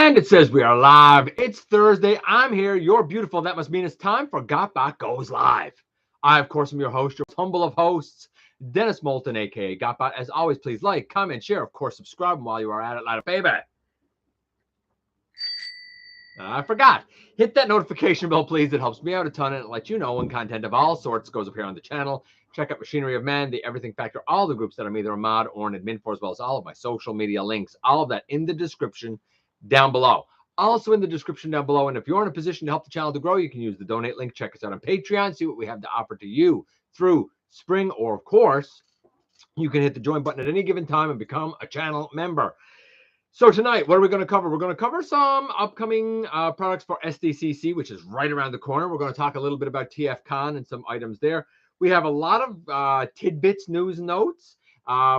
And it says we are live. It's Thursday. I'm here. You're beautiful. That must mean it's time for GotBot Goes Live. I, of course, am your host, your humble of hosts, Dennis Moulton, a.k.a. GotBot. As always, please like, comment, share, of course, subscribe. And while you are at it, light a baby. I forgot. Hit that notification bell, please. It helps me out a ton, and it lets you know when content of all sorts goes up here on the channel. Check out Machinery of Man, The Everything Factor, all the groups that I'm either a mod or an admin for, as well as all of my social media links. All of that in the description down below. Also in the description down below. And if you're in a position to help the channel to grow, you can use the donate link. Check us out on Patreon. See what we have to offer to you through Spring. Or, of course, you can hit the join button at any given time and become a channel member. So tonight, what are we going to cover? We're going to cover some upcoming products for SDCC, which is right around the corner. We're going to talk a little bit about TFCon and some items there. We have a lot of tidbits, news notes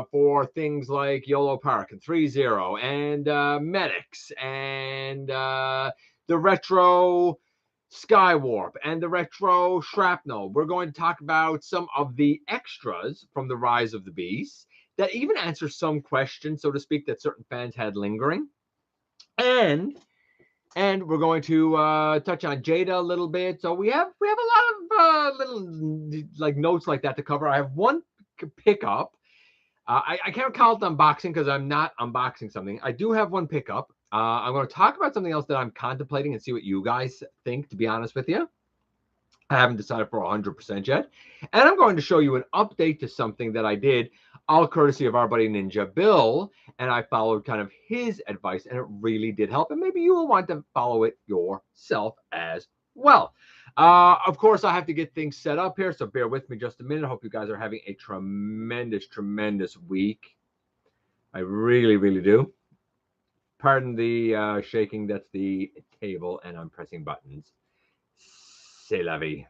for things like YOLOPARK and threezero and Medix and the retro Skywarp and the retro Shrapnel. We're going to talk about some of the extras from the Rise of the Beast that even answer some questions, so to speak, that certain fans had lingering. And we're going to touch on Jada a little bit. So we have a lot of little like notes like that to cover. I have one pickup. I can't call it unboxing because I'm not unboxing something. I do have one pickup. I'm going to talk about something else that I'm contemplating and see what you guys think, to be honest with you. I haven't decided for 100% yet. And I'm going to show you an update to something that I did, all courtesy of our buddy Ninja Bill. And I followed kind of his advice, and it really did help. And maybe you will want to follow it yourself as well. Of course, I have to get things set up here, so bear with me just a minute. I hope you guys are having a tremendous, tremendous week. I really, really do. Pardon the shaking. That's the table, and I'm pressing buttons. C'est la vie.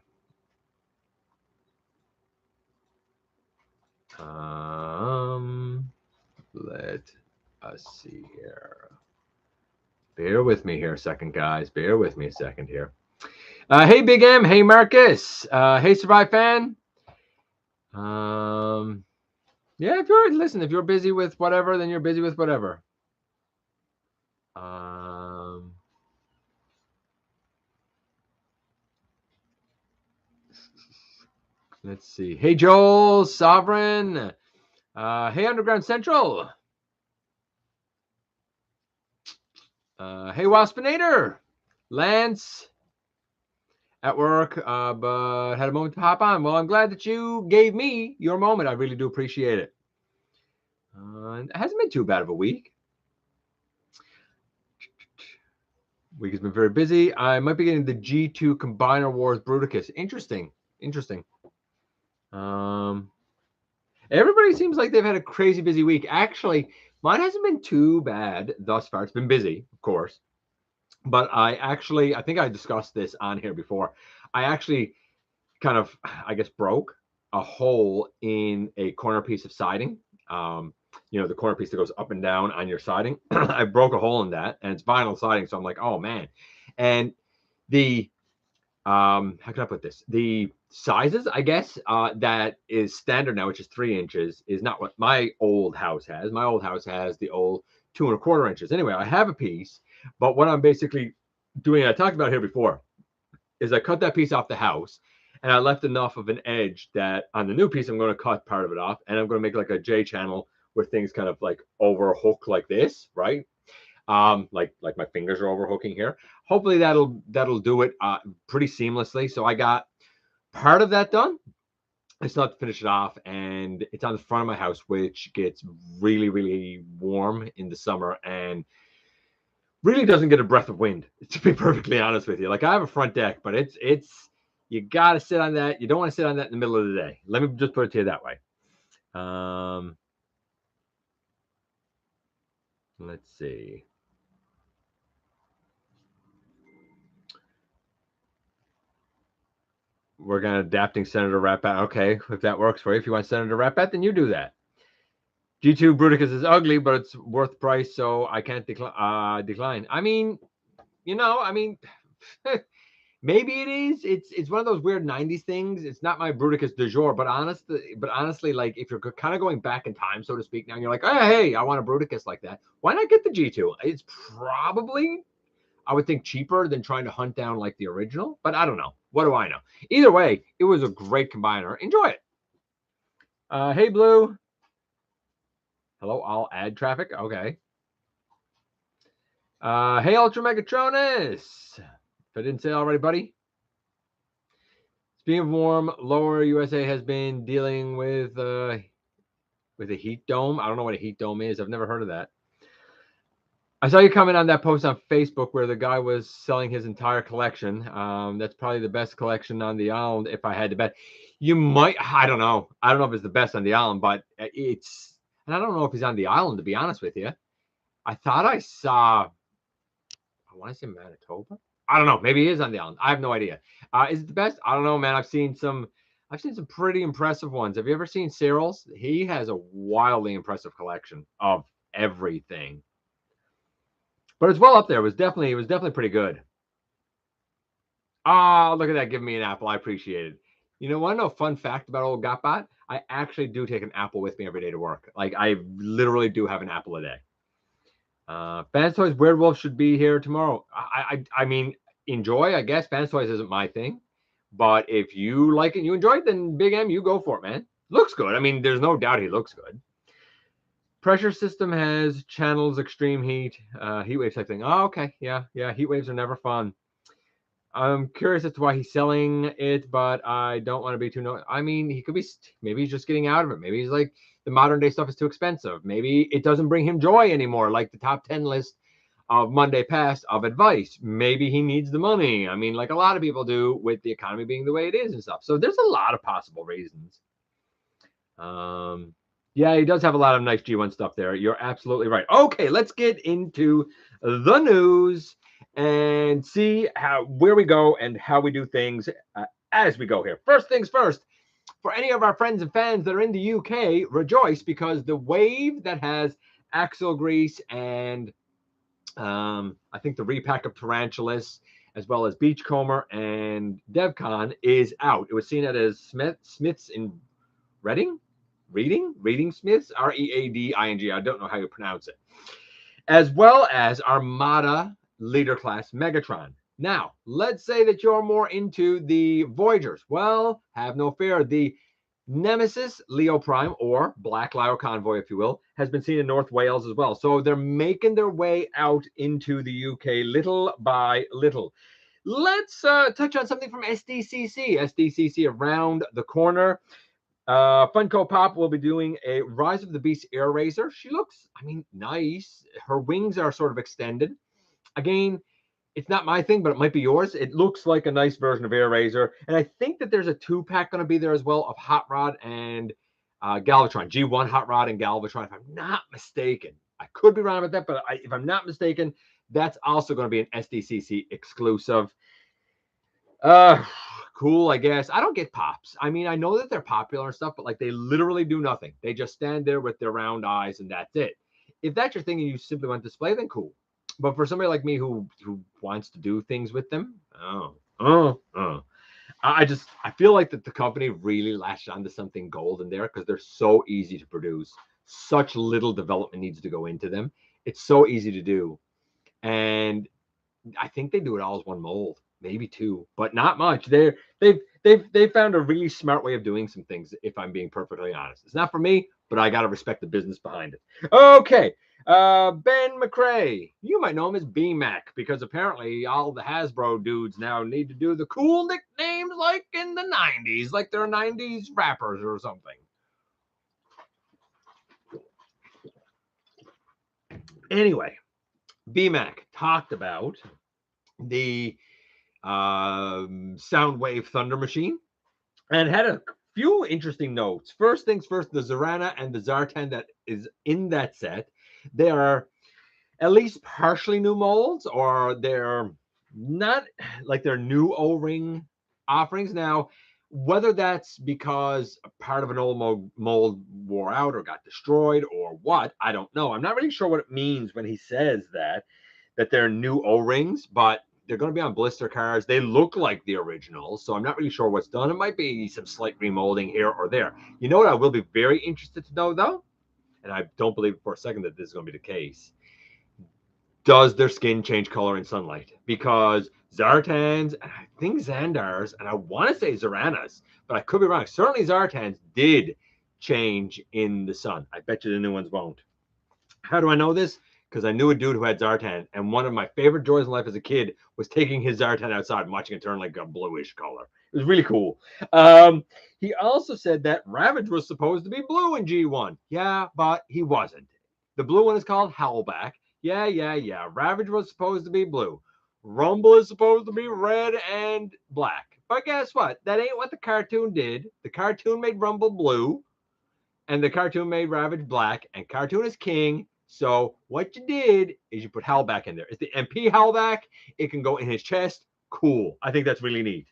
Let us see here. Bear with me here a second, guys. Bear with me a second here. Hey, Big M. Hey, Marcus. Hey, Survive Fan. Yeah, if you're busy with whatever, then you're busy with whatever. Let's see. Hey, Joel, Sovereign. Hey, Underground Central. Hey, Waspinator. Lance. At work, but had a moment to hop on. Well, I'm glad that you gave me your moment. I really do appreciate it. It hasn't been too bad of a week. Week has been very busy. I might be getting the G2 Combiner Wars Bruticus. Interesting. Everybody seems like they've had a crazy busy week. Actually, mine hasn't been too bad thus far. It's been busy, of course. But I think I discussed this on here before. I actually kind of, I guess, broke a hole in a corner piece of siding. The corner piece that goes up and down on your siding. I broke a hole in that, and it's vinyl siding. So I'm like, oh, man. And the, how can I put this? The sizes, I guess, that is standard now, which is 3 inches, is not what my old house has. My old house has the old 2 1/4 inches. Anyway, I have a piece. But what I'm basically doing, I talked about here before, is I cut that piece off the house, and I left enough of an edge that on the new piece, I'm going to cut part of it off, and I'm going to make like a J channel where things kind of like overhook like this, right? Like my fingers are overhooking here. Hopefully that'll do it pretty seamlessly. So I got part of that done. I still have to finish it off, and it's on the front of my house, which gets really, really warm in the summer, and really doesn't get a breath of wind, to be perfectly honest with you. Like, I have a front deck, but it's you got to sit on that. You don't want to sit on that in the middle of the day. Let me just put it to you that way. Let's see. We're going to adapting Senator Ratbat. Okay, if that works for you. If you want Senator Ratbat, then you do that. G2 Bruticus is ugly, but it's worth price, so I can't decline. I mean, Maybe it is. It's one of those weird 90s things. It's not my Bruticus du jour, but honestly, like if you're kind of going back in time, so to speak, now and you're like, hey, I want a Bruticus like that. Why not get the G2? It's probably, I would think, cheaper than trying to hunt down like the original, but I don't know. What do I know? Either way, it was a great combiner. Enjoy it. Hey, Blue. Hello, I'll add traffic. Okay. Hey, Ultra Megatronus. If I didn't say it already, buddy. Speaking of warm, lower USA has been dealing with a heat dome. I don't know what a heat dome is. I've never heard of that. I saw you comment on that post on Facebook where the guy was selling his entire collection. That's probably the best collection on the island, if I had to bet. You might, I don't know. I don't know if it's the best on the island, but it's, and I don't know if he's on the island, to be honest with you. I thought I saw, I want to say Manitoba. I don't know. Maybe he is on the island. I have no idea. Is it the best? I don't know, man. I've seen some pretty impressive ones. Have you ever seen Cyril's? He has a wildly impressive collection of everything. But it's well up there. It was definitely pretty good. Oh, look at that. Giving me an apple. I appreciate it. You know, want to know a fun fact about old GotBot? I actually do take an apple with me every day to work. Like, I literally do have an apple a day. Fans Toys Weird Wolf should be here tomorrow. I mean, enjoy, I guess. Fans Toys isn't my thing. But if you like it, you enjoy it, then Big M, you go for it, man. Looks good. I mean, there's no doubt he looks good. Pressure system has channels, extreme heat, heat wave type thing. Oh, okay. Yeah. Heat waves are never fun. I'm curious as to why he's selling it, but I don't want to be too. I mean, he could be, maybe he's just getting out of it. Maybe he's like, the modern day stuff is too expensive. Maybe it doesn't bring him joy anymore, like the top 10 list of Monday Past of advice. Maybe he needs the money. I mean, like a lot of people do with the economy being the way it is and stuff. So there's a lot of possible reasons. Yeah, he does have a lot of nice G1 stuff there. You're absolutely right. Okay, let's get into the news and see where we go and how we do things as we go here. First things first, for any of our friends and fans that are in the UK, rejoice because the wave that has axle grease and I think the repack of Tarantulas, as well as Beachcomber and DevCon is out. It was seen at a Smith's in Reading Smiths, Reading. I don't know how you pronounce it. As well as Armada Leader Class Megatron. Now, let's say that you're more into the Voyagers. Well, have no fear. The Nemesis Leo Prime, or Black Lyre Convoy, if you will, has been seen in North Wales as well. So they're making their way out into the UK little by little. Let's touch on something from SDCC. SDCC around the corner. Funko Pop will be doing a Rise of the Beast Air Razor. She looks, I mean, nice. Her wings are sort of extended. Again, it's not my thing, but it might be yours. It looks like a nice version of Air Razor. And I think that there's a 2-pack going to be there as well of Hot Rod and Galvatron. G1 Hot Rod and Galvatron, if I'm not mistaken. I could be wrong about that, but if I'm not mistaken, that's also going to be an SDCC exclusive. Cool, I guess. I don't get pops. I mean, I know that they're popular and stuff, but like they literally do nothing. They just stand there with their round eyes and that's it. If that's your thing and you simply want to display, then cool. But for somebody like me who wants to do things with them, I feel like that the company really latched onto something golden there because they're so easy to produce. Such little development needs to go into them. It's so easy to do. And I think they do it all as one mold, maybe 2, but not much. They've found a really smart way of doing some things, if I'm being perfectly honest. It's not for me, but I gotta respect the business behind it. Okay. Ben McCrae, you might know him as B-Mac because apparently all the Hasbro dudes now need to do the cool nicknames like in the 90s, like they're 90s rappers or something. Anyway, B-Mac talked about the Soundwave Thunder Machine and had a few interesting notes. First things first, the Zorana and the Zartan that is in that set, they are at least partially new molds, or they're not like they're new O-ring offerings. Now, whether that's because part of an old mold wore out or got destroyed or what, I don't know. I'm not really sure what it means when he says that they're new O-rings, but they're going to be on blister cards. They look like the original, so I'm not really sure what's done. It might be some slight remolding here or there. You know what I will be very interested to know, though? And I don't believe for a second that this is going to be the case. Does their skin change color in sunlight? Because Zartans, and I think Xandars, and I want to say Zoranas, but I could be wrong. Certainly Zartans did change in the sun. I bet you the new ones won't. How do I know this? Because I knew a dude who had Zartan, and one of my favorite joys in life as a kid was taking his Zartan outside and watching it turn like a bluish color. It was really cool. He also said that Ravage was supposed to be blue in G1. Yeah, but he wasn't. The blue one is called Howlback. Yeah. Ravage was supposed to be blue. Rumble is supposed to be red and black. But guess what? That ain't what the cartoon did. The cartoon made Rumble blue, and the cartoon made Ravage black, and cartoon is king. So what you did is you put Howlback in there. It's the MP Howlback. It can go in his chest. Cool. I think that's really neat.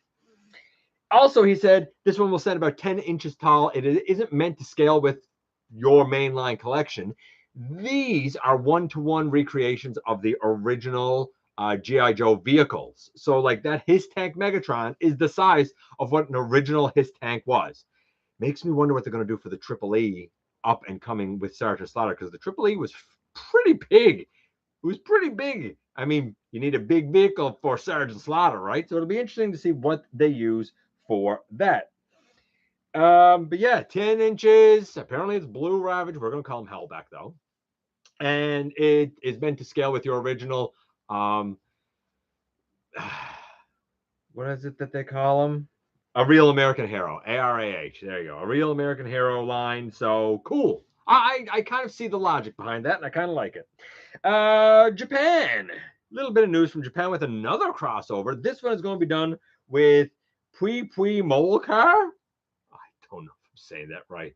Also, he said this one will stand about 10 inches tall. It isn't meant to scale with your mainline collection. These are one-to-one recreations of the original G.I. Joe vehicles. So like that Hiss Tank Megatron is the size of what an original Hiss Tank was. Makes me wonder what they're going to do for the Triple E up and coming with Sergeant Slaughter, because the Triple E was pretty big. It was pretty big. I mean, you need a big vehicle for Sergeant Slaughter, right? So it'll be interesting to see what they use for that. But yeah, 10 inches. Apparently it's blue Ravage. We're going to call him Hellback, though. And it is meant to scale with your original, what is it that they call him? A Real American Hero, ARAH. There you go. A Real American Hero line. So cool. I kind of see the logic behind that, and I kind of like it. Japan. A little bit of news from Japan with another crossover. This one is going to be done with Pui Pui Molcar. I don't know if I'm saying that right.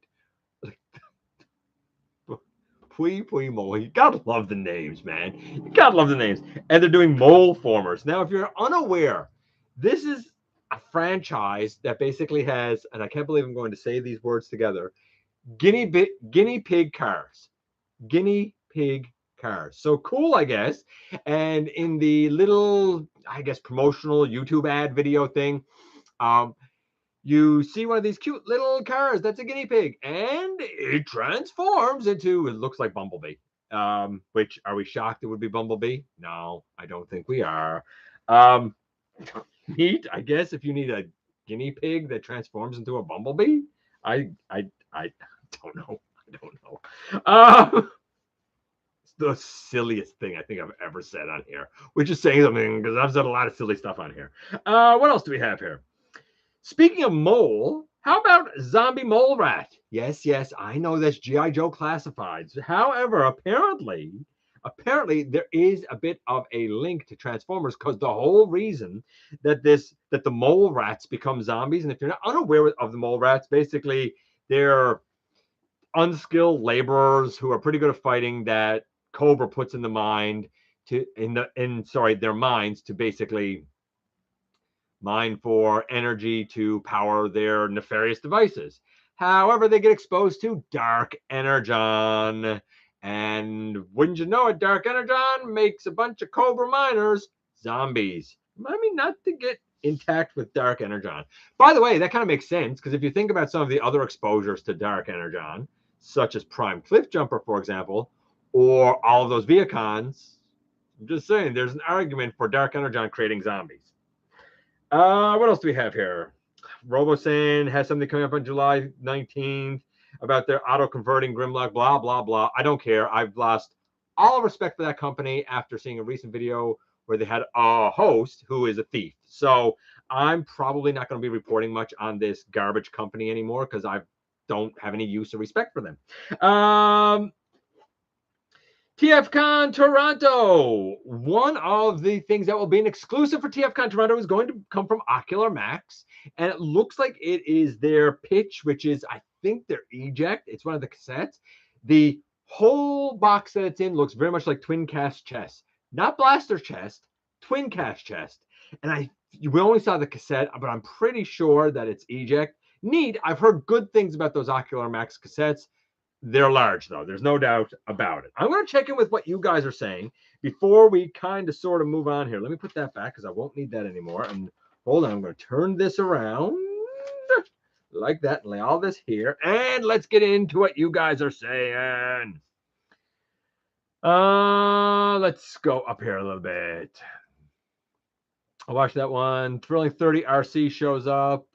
Pui Pui Mole. You gotta love the names, man. You gotta love the names. And they're doing mole formers. Now, if you're unaware, this is a franchise that basically has, and I can't believe I'm going to say these words together, guinea pig cars. Guinea pig cars. So cool, I guess. And in the little, I guess, promotional YouTube ad video thing, you see one of these cute little cars. That's a guinea pig. And it transforms into, it looks like Bumblebee. Which, are we shocked it would be Bumblebee? No, I don't think we are. Neat, I guess, if you need a guinea pig that transforms into a bumblebee. I don't know. I don't know. It's the silliest thing I think I've ever said on here, which is saying something, because I've said a lot of silly stuff on here. What else do we have here? Speaking of mole, how about Zombie Mole Rat? Yes, I know that's G.I. Joe classified. However, apparently there is a bit of a link to Transformers, because the whole reason that the mole rats become zombies, and if you're not unaware of the mole rats, basically they're unskilled laborers who are pretty good at fighting that Cobra puts in the mind their minds to basically mine for energy to power their nefarious devices. However, they get exposed to Dark Energon. And wouldn't you know it, Dark Energon makes a bunch of Cobra miners zombies. I mean, not to get intact with Dark Energon. By the way, that kind of makes sense, because if you think about some of the other exposures to Dark Energon, such as Prime Cliff Jumper, for example, or all of those Viacons, I'm just saying, there's an argument for Dark Energon creating zombies. What else do we have here? RoboSan has something coming up on July 19th about their auto-converting Grimlock, blah, blah, blah. I don't care. I've lost all respect for that company after seeing a recent video where they had a host who is a thief. So I'm probably not going to be reporting much on this garbage company anymore, because I don't have any use or respect for them. TFCon Toronto. One of the things that will be an exclusive for TFCon Toronto is going to come from Ocular Max. And it looks like it is their pitch, which is, I think, their eject. It's one of the cassettes. The whole box that it's in looks very much like Twin Cast Chest. Not Blaster Chest, Twin Cast Chest. And we only saw the cassette, but I'm pretty sure that it's eject. Neat. I've heard good things about those Ocular Max cassettes. They're large, though. There's no doubt about it. I'm going to check in with what you guys are saying before we kind of sort of move on here. Let me put that back because I won't need that anymore. And hold on, I'm going to turn this around like that and lay all this here. And let's get into what you guys are saying. Let's go up here a little bit. I'll watch that one. Thrilling 30 RC shows up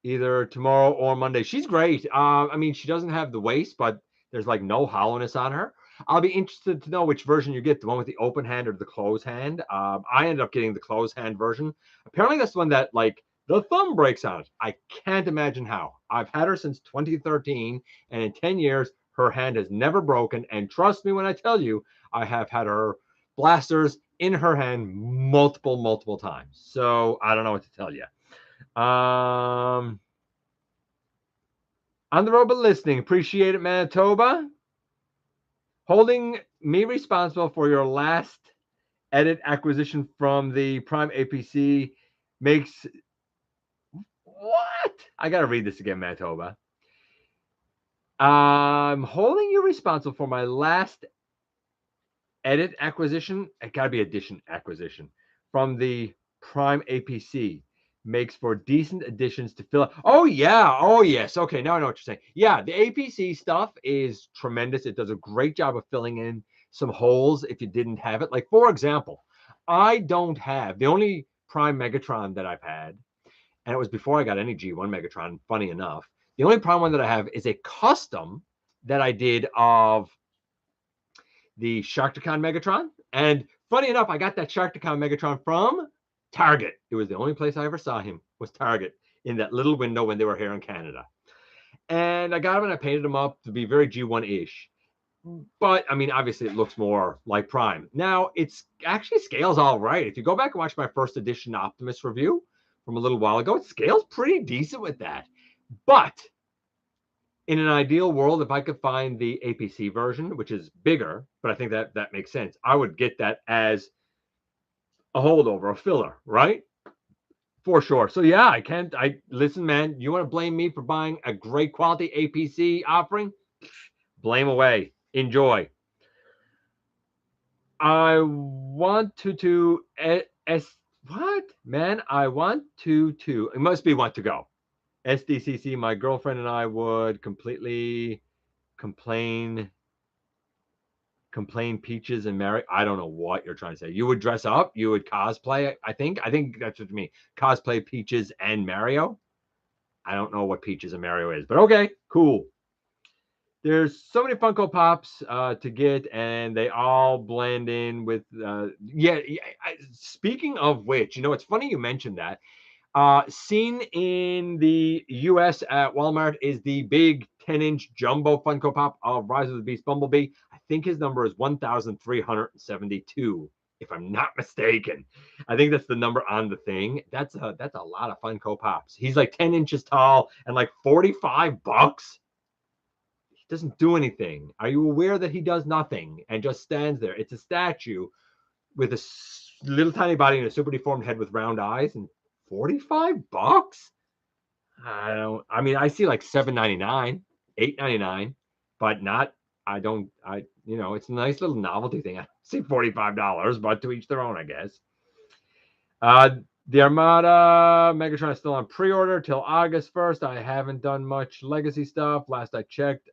either tomorrow or Monday. She's great. I mean, she doesn't have the waist, but there's like no hollowness on her. I'll be interested to know which version you get, the one with the open hand or the closed hand. I ended up getting the closed hand version. Apparently that's the one that like the thumb breaks on it. I can't imagine how. I've had her since 2013, and in 10 years, her hand has never broken. And trust me when I tell you, I have had her blasters in her hand multiple times. So I don't know what to tell you. On the road but listening. Appreciate it, Manitoba. Holding me responsible for your last edit acquisition from the Prime APC makes... What? I got to read this again, Manitoba. I'm holding you responsible for my last edit acquisition. It got to be edition acquisition from the Prime APC. Makes for decent additions to fill up. Oh, yeah. Oh, yes. Okay, now I know what you're saying. Yeah, the APC stuff is tremendous. It does a great job of filling in some holes if you didn't have it. Like, for example, I don't have... The only Prime Megatron that I've had, and it was before I got any G1 Megatron, funny enough, the only Prime one that I have is a custom that I did of the Sharkticon Megatron. And funny enough, I got that Sharkticon Megatron from Target. It was the only place I ever saw him, was Target, in that little window when they were here in Canada. And I got him and I painted him up to be very G1-ish. But, I mean, obviously it looks more like Prime. Now, it's actually scales all right. If you go back and watch my first edition Optimus review from a little while ago, it scales pretty decent with that. But in an ideal world, if I could find the APC version, which is bigger, but I think that makes sense, I would get that as a holdover, a filler, right? For sure. So yeah, listen, man, you want to blame me for buying a great quality APC offering? Blame away. Enjoy. I want to what? Man, I want to it must be want to go. SDCC, my girlfriend and I would completely complain Peaches and Mary. I don't know what you're trying to say. You would dress up, you would cosplay. I think that's what you mean. Cosplay Peaches and Mario. I don't know what Peaches and Mario is, but okay, cool. There's so many Funko Pops to get, and they all blend in with. Speaking of which, it's funny you mentioned that. Seen in the US at Walmart is the big 10-inch jumbo Funko Pop of Rise of the Beast Bumblebee. I think his number is 1,372, if I'm not mistaken. I think that's the number on the thing. That's a lot of Funko Pops. He's like 10 inches tall and like $45. He doesn't do anything. Are you aware that he does nothing and just stands there? It's a statue with a little tiny body and a super deformed head with round eyes, and $45? I mean, I see like $7.99, $8.99, but not, it's a nice little novelty thing. I see $45, but to each their own, I guess. The Armada Megatron is still on pre-order till August 1st. I haven't done much legacy stuff. Last I checked,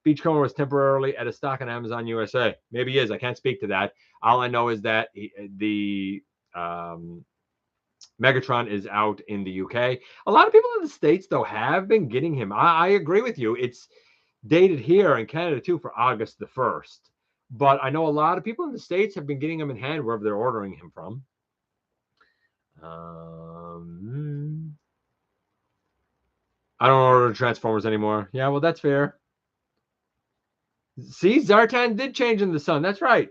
Beachcomber was temporarily out of stock on Amazon USA. Maybe he is. I can't speak to that. All I know is that the Megatron is out in the UK. A lot of people in the States, though, have been getting him. I agree with you. It's dated here in Canada, too, for August the 1st. But I know a lot of people in the States have been getting him in hand wherever they're ordering him from. I don't order Transformers anymore. Yeah, well, that's fair. See, Zartan did change in the sun. That's right.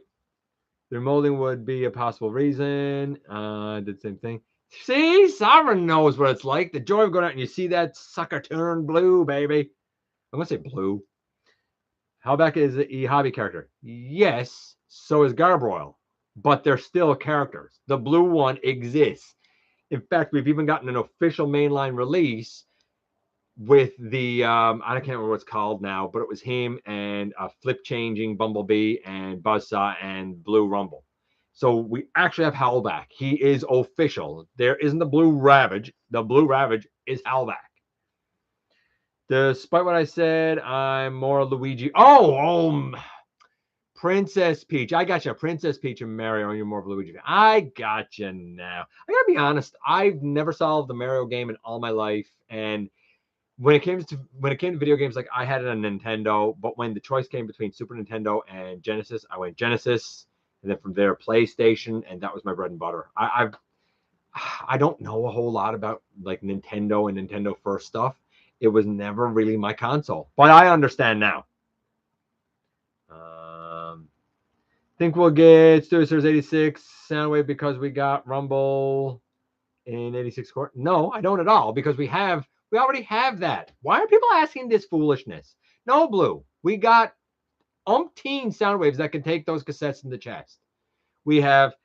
Their molding would be a possible reason. Did the same thing. See, Sovereign knows what it's like. The joy of going out and you see that sucker turn blue, baby. I'm going to say blue. Hellback is a hobby character. Yes, so is Garbroil. But they're still characters. The blue one exists. In fact, we've even gotten an official mainline release with the I can't remember what it's called now, but it was him and a flip changing Bumblebee and Buzzsaw and Blue Rumble. So we actually have Howlback. He is official. There isn't the Blue Ravage. The Blue Ravage is Howlback. Despite what I said, I'm more Luigi. Princess Peach. I got you. Princess Peach and Mario, and you're more of a Luigi fan. I got you now. I gotta be honest. I've never solved the Mario game in all my life, and when it came to video games, like I had it on Nintendo, but when the choice came between Super Nintendo and Genesis, I went Genesis, and then from there PlayStation, and that was my bread and butter. I don't know a whole lot about like Nintendo and Nintendo First stuff. It was never really my console, but I understand now. Think we'll get Studio Series 86 Soundwave because we got Rumble in 86 court. No, I don't at all, because we already have that. Why are people asking this foolishness? No, Blue. We got umpteen Soundwaves that can take those cassettes in the chest. We have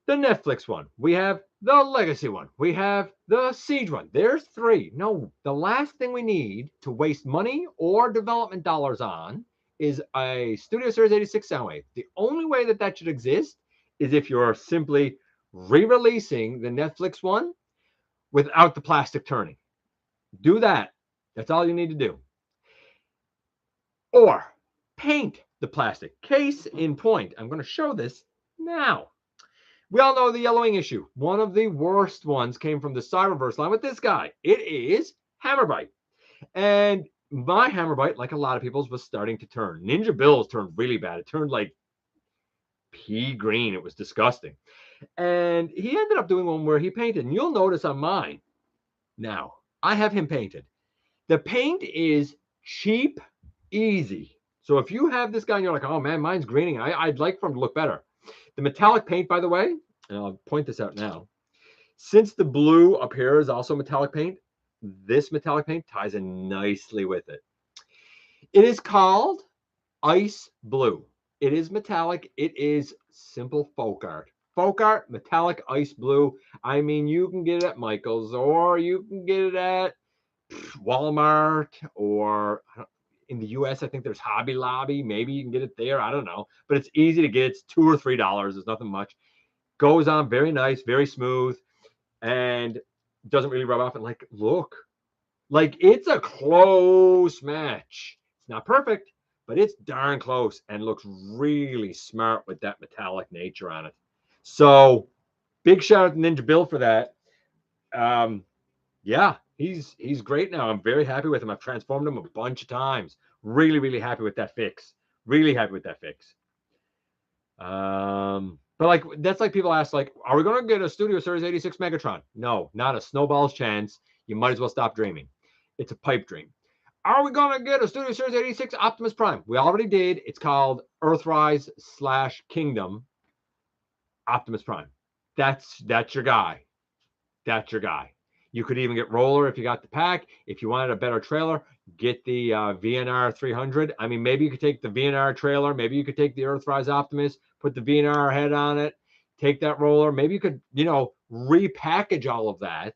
the Netflix one. We have the Legacy one. We have the Siege one. There's 3. No, the last thing we need to waste money or development dollars on is a Studio Series 86 Soundwave. The only way that should exist is if you're simply re-releasing the Netflix one without the plastic turning. Do that. That's all you need to do. Or paint the plastic. Case in point. I'm going to show this now. We all know the yellowing issue. One of the worst ones came from the Cyberverse line with this guy. It is Hammerbite. And my Hammerbite, like a lot of people's, was starting to turn. Ninja Bill's turned really bad. It turned like pea green. It was disgusting. And he ended up doing one where he painted. And you'll notice on mine, now, I have him painted. The paint is cheap, easy. So if you have this guy and you're like, oh man, mine's greening, I'd like for him to look better. The metallic paint, by the way, and I'll point this out now, since the blue up here is also metallic paint, this metallic paint ties in nicely with it. It is called Ice Blue. It is metallic. It is simple folk art. Folk art, metallic ice blue. I mean, you can get it at Michael's, or you can get it at Walmart, or in the US, I think there's Hobby Lobby. Maybe you can get it there. I don't know. But it's easy to get. It's $2 or $3. There's nothing much. Goes on very nice, very smooth, and doesn't really rub off. And like, look, like it's a close match. It's not perfect, but it's darn close and looks really smart with that metallic nature on it. So big shout out to Ninja Bill for that. Yeah, he's great now. I'm very happy with him. I've transformed him a bunch of times. Really, really happy with that fix. Really happy with that fix. But like, that's like people ask, like, are we going to get a Studio Series 86 Megatron? No, not a snowball's chance. You might as well stop dreaming. It's a pipe dream. Are we going to get a Studio Series 86 Optimus Prime? We already did. It's called Earthrise / Kingdom Optimus Prime. That's your guy. That's your guy. You could even get Roller if you got the pack. If you wanted a better trailer, get the VNR 300. I mean, maybe you could take the VNR trailer. Maybe you could take the Earthrise Optimus, put the VNR head on it, take that Roller. Maybe you could, repackage all of that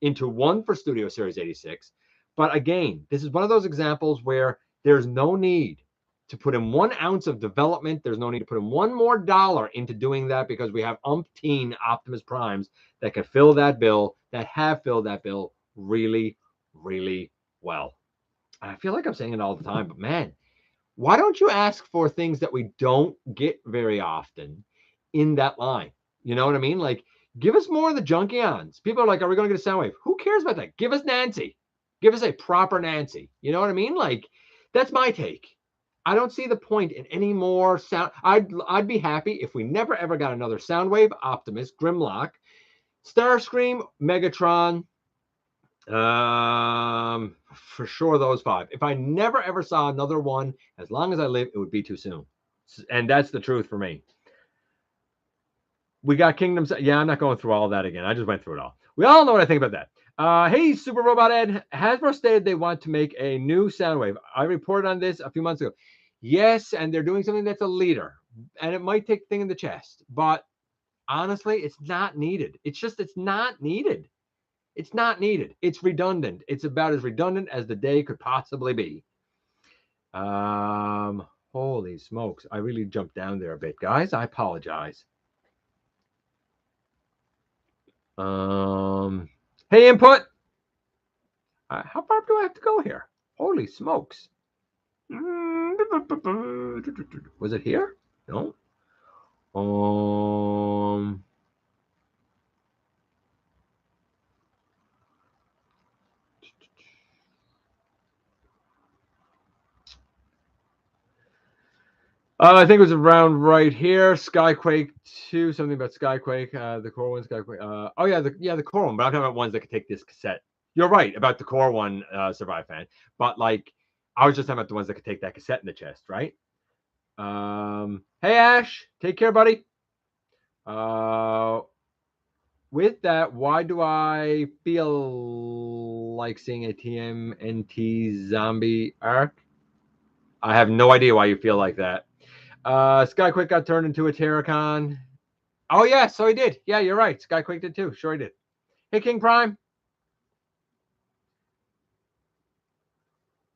into one for Studio Series 86. But again, this is one of those examples where there's no need to put in 1 ounce of development. There's no need to put in $1 more into doing that, because we have umpteen Optimus Primes that can fill that bill, that have filled that bill really, really well. I feel like I'm saying it all the time, but man, why don't you ask for things that we don't get very often in that line? You know what I mean? Like, give us more of the Junkions. People are like, are we going to get a Soundwave? Who cares about that? Give us Nancy. Give us a proper Nancy. You know what I mean? Like, that's my take. I don't see the point in any more sound. I'd be happy if we never ever got another Soundwave, Optimus, Grimlock, Starscream, Megatron. For sure those 5. If I never ever saw another one, as long as I live, it would be too soon. And that's the truth for me. We got Kingdoms. Yeah, I'm not going through all of that again. I just went through it all. We all know what I think about that. Hey, Super Robot Ed. Hasbro stated they want to make a new Soundwave. I reported on this a few months ago. Yes, and they're doing something that's a leader. And it might take thing in the chest. But honestly, it's not needed. It's not needed. It's not needed. It's redundant. It's about as redundant as the day could possibly be. Holy smokes. I really jumped down there a bit, guys. I apologize. Hey, input. How far do I have to go here? Holy smokes. Was it here? No. I think it was around right here. Skyquake 2, something about Skyquake. The core one, Skyquake. Oh yeah, the core one. But I'm talking about ones that could take this cassette. You're right about the core one, Survive Fan. But like, I was just talking about the ones that could take that cassette in the chest, right? Hey Ash, take care, buddy. With that, why do I feel like seeing a TMNT zombie arc? I have no idea why you feel like that. Skyquake got turned into a Terracon. Oh, yeah, so he did. Yeah, you're right. Skyquake did too. Sure he did. Hey, King Prime.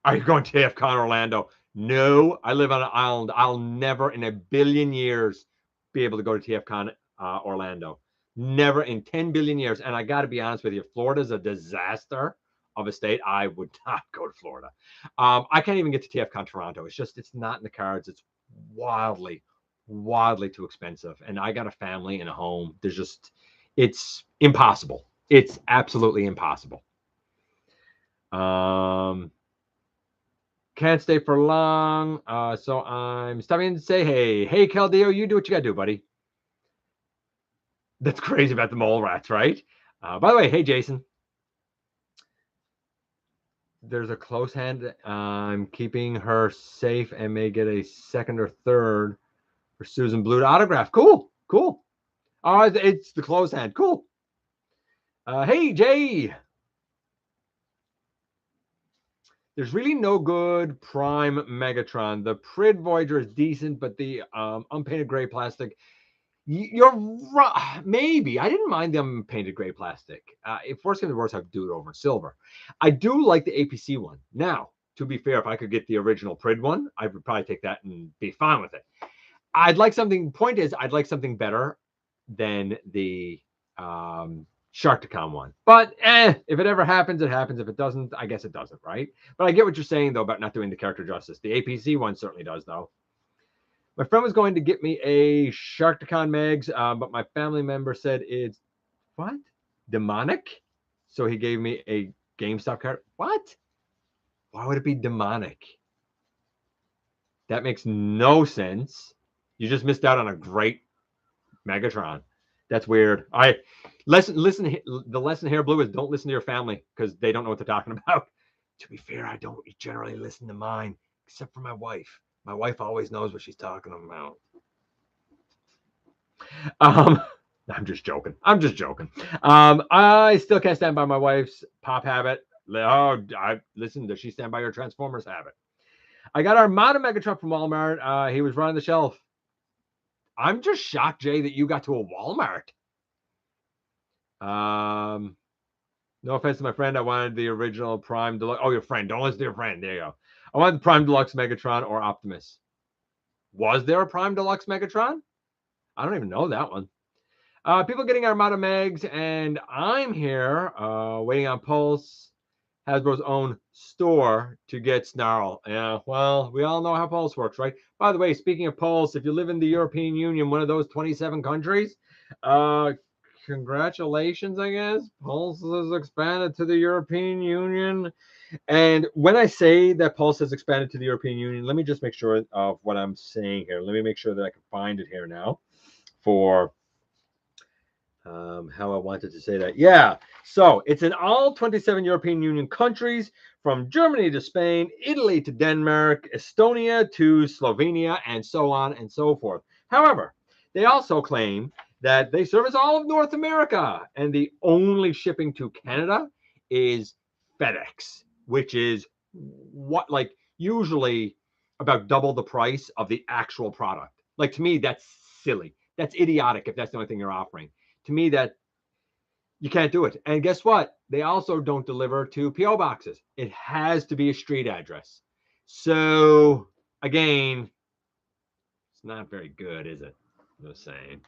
Are you going to TFCon Orlando? No, I live on an island. I'll never in a billion years be able to go to TFCon Orlando. Never in 10 billion years. And I got to be honest with you, Florida's a disaster of a state. I would not go to Florida. I can't even get to TFCon Toronto. It's not in the cards. It's wildly too expensive. And I got a family and a home. It's impossible. It's absolutely impossible. Can't stay for long. So I'm stopping to say, hey, Caldeo, you do what you got to do, buddy. That's crazy about the mole rats, right? By the way, hey, Jason. There's a close hand. I'm keeping her safe and may get a second or third for Susan Blue to autograph. Cool. It's the close hand. Cool. Hey, Jay. There's really no good Prime Megatron. The Prid Voyager is decent, but the unpainted gray plastic, you're right. Maybe. I didn't mind the unpainted gray plastic. If worse comes to worse, I'd do it over in silver. I do like the APC one. Now, to be fair, if I could get the original Prid one, I would probably take that and be fine with it. I'd like something better than the Sharktacon one. But if it ever happens, it happens. If it doesn't, I guess it doesn't, right? But I get what you're saying, though, about not doing the character justice. The APC one certainly does, though. My friend was going to get me a Sharktacon Megs, but my family member said it's, what? Demonic? So he gave me a GameStop card. What? Why would it be demonic? That makes no sense. You just missed out on a great Megatron. That's weird. The lesson here, Blue, is don't listen to your family because they don't know what they're talking about. To be fair, I don't generally listen to mine, except for my wife. My wife always knows what she's talking about. I'm just joking. I still can't stand by my wife's pop habit. Listen, does she stand by her Transformers habit? I got our Armada Megatron from Walmart. He was running the shelf. I'm just shocked, Jay, that you got to a Walmart. No offense to my friend. I wanted the original Prime Deluxe. Oh, your friend. Don't listen to your friend. There you go. I wanted the Prime Deluxe Megatron or Optimus. Was there a Prime Deluxe Megatron? I don't even know that one. People getting Armada Megs, and I'm here waiting on Pulse, Hasbro's own store, to get Snarl. Yeah, well, we all know how Pulse works, right? By the way, speaking of Pulse, if you live in the European Union, one of those 27 countries, congratulations, I guess. Pulse has expanded to the European Union. And when I say that Pulse has expanded to the European Union, let me just make sure of what I'm saying here. Let me make sure that I can find it here now for how I wanted to say that. Yeah, so it's in all 27 European Union countries, from Germany to Spain, Italy to Denmark, Estonia to Slovenia, and so on and so forth. However, they also claim that they service all of North America, and the only shipping to Canada is FedEx, which is what, like, usually about double the price of the actual product. Like, to me, that's silly. That's idiotic if that's the only thing you're offering. To me, that You can't do it. And guess what? They also don't deliver to PO boxes. It has to be a street address. So again, it's not very good, is it? Just saying.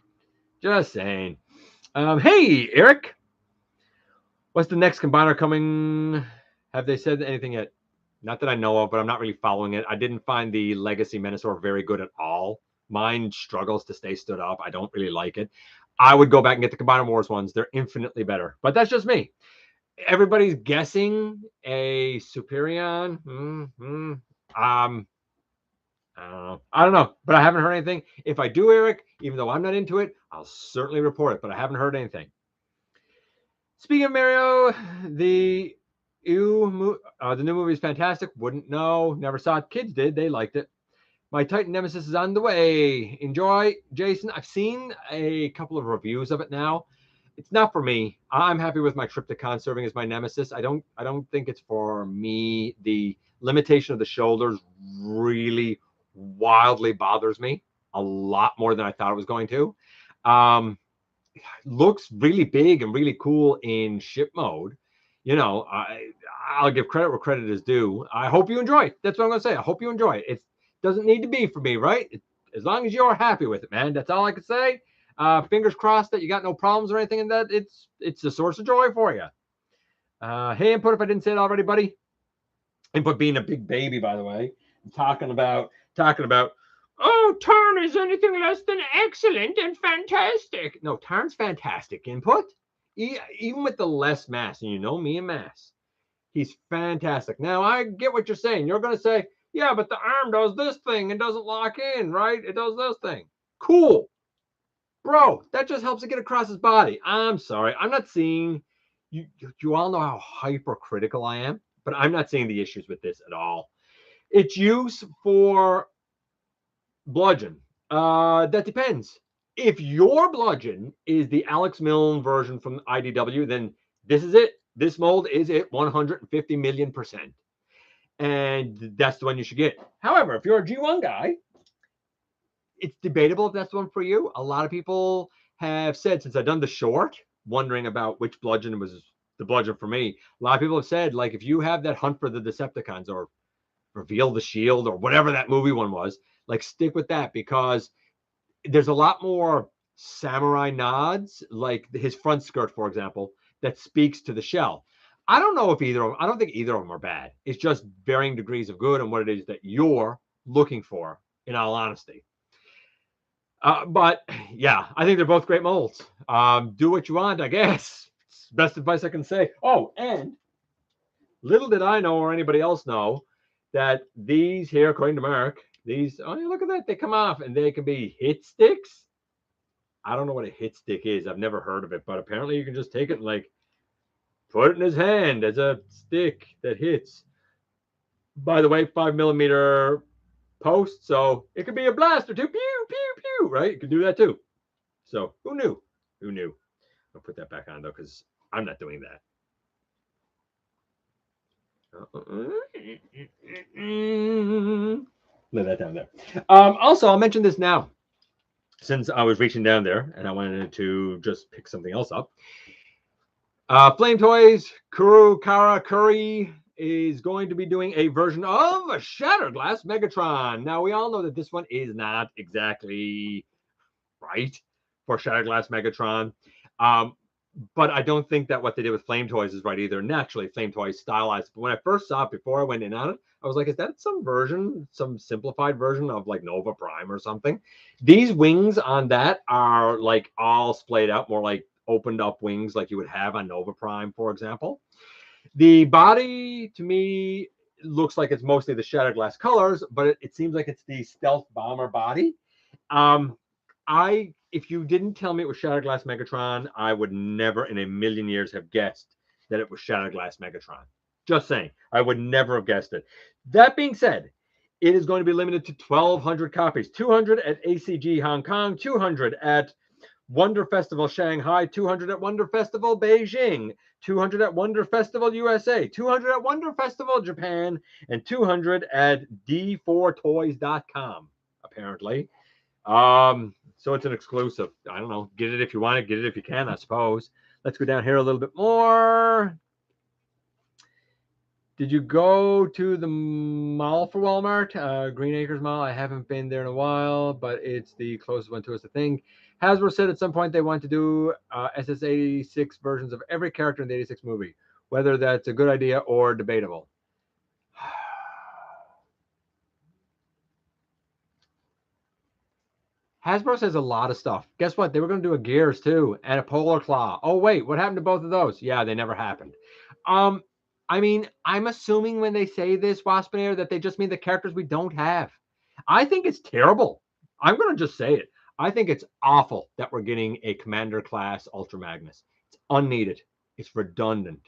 Just saying. Hey, Eric. What's the next combiner coming? Have they said anything yet? Not that I know of, but I'm not really following it. I didn't find the Legacy Menasor very good at all. Mine struggles to stay stood up. I don't really like it. I would go back and get the Combiner Wars ones. They're infinitely better. But that's just me. Everybody's guessing a Superion. I don't know, but I haven't heard anything. If I do, Eric, even though I'm not into it, I'll certainly report it, but I haven't heard anything. Speaking of Mario, the new movie is fantastic. Wouldn't know. Never saw it. Kids did. They liked it. My Titan Nemesis is on the way. Enjoy, Jason. I've seen a couple of reviews of it now. It's not for me. I'm happy with my Triptychon serving as my Nemesis. I don't think it's for me. The limitation of the shoulders really wildly bothers me a lot more than I thought it was going to. Looks really big and really cool in ship mode. You know, I'll give credit where credit is due. I hope you enjoy it. That's what I'm going to say. I hope you enjoy it. It doesn't need to be for me, right? As long as you're happy with it, man. That's all I can say. Fingers crossed that you got no problems or anything in that. It's a source of joy for you. Hey, Input, if I didn't say it already, buddy. Input being a big baby, by the way. I'm talking about, oh, Tarn is anything less than excellent and fantastic. No, Tarn's fantastic, Input. Even with the less mass, and you know me and mass, he's fantastic. Now, I get what you're saying. You're going to say, yeah, but the arm does this thing and doesn't lock in, right? It does this thing. Cool. Bro, that just helps it get across his body. I'm sorry. I'm not seeing, you all know how hypercritical I am, but I'm not seeing the issues with this at all. Its use for bludgeon, that depends. If your bludgeon is the Alex Milne version from IDW, then this is it. This mold is it 150 million%. And that's the one you should get. However, if you're a G1 guy, it's debatable if that's the one for you. A lot of people have said, since I've done the short, wondering about which bludgeon was the bludgeon for me. A lot of people have said, like, if you have that Hunt for the Decepticons or Reveal the Shield or whatever that movie one was, like, stick with that, because there's a lot more samurai nods, like his front skirt, for example, that speaks to the shell. I don't know if I don't think either of them are bad. It's just varying degrees of good and what it is that you're looking for, in all honesty. But yeah, I think they're both great molds. Do what you want, I guess. It's the best advice I can say. Oh, and little did I know, or anybody else know, that these here, according to Mark, these, oh, look at that, they come off and they can be hit sticks. I don't know what a hit stick is. I've never heard of it, but apparently you can just take it and, like, put it in his hand as a stick that hits. By the way, 5mm post, so it could be a blast or two. Pew, pew, pew, right? You can do that too. So who knew? Who knew? I'll put that back on, though, because I'm not doing that. Lay that down there. Also, I'll mention this now, since I was reaching down there and I wanted to just pick something else up. Flame Toys, Kara Curry is going to be doing a version of a Shattered Glass Megatron. Now, we all know that this one is not exactly right for Shattered Glass Megatron. But I don't think that what they did with Flame Toys is right either. Naturally, Flame Toys stylized. But when I first saw it, before I went in on it, I was like, is that some version, some simplified version of, like, Nova Prime or something? These wings on that are, like, all splayed out, more like opened up wings like you would have on Nova Prime, for example. The body, to me, looks like it's mostly the Shattered Glass colors, but it seems like it's the Stealth Bomber body. If you didn't tell me it was Shattered Glass Megatron, I would never in a million years have guessed that it was Shattered Glass Megatron. Just saying, I would never have guessed it. That being said, it is going to be limited to 1,200 copies. 200 at ACG Hong Kong, 200 at Wonder Festival Shanghai, 200 at Wonder Festival Beijing, 200 at Wonder Festival USA, 200 at Wonder Festival Japan, and 200 at d4toys.com, apparently. So it's an exclusive. I don't know. Get it if you want it. Get it if you can, I suppose. Let's go down here a little bit more. Did you go to the mall for Walmart? Green Acres Mall? I haven't been there in a while, but it's the closest one to us, I think. Hasbro said at some point they want to do SS86 versions of every character in the 86 movie. Whether that's a good idea or debatable. Hasbro says a lot of stuff. Guess what? They were going to do a Gears too, and a Polar Claw. Oh wait, what happened to both of those? Yeah, they never happened. I mean, I'm assuming when they say this, Waspinator, that they just mean the characters we don't have. I think it's terrible. I'm going to just say it. I think it's awful that we're getting a Commander class Ultra Magnus. It's unneeded. It's redundant.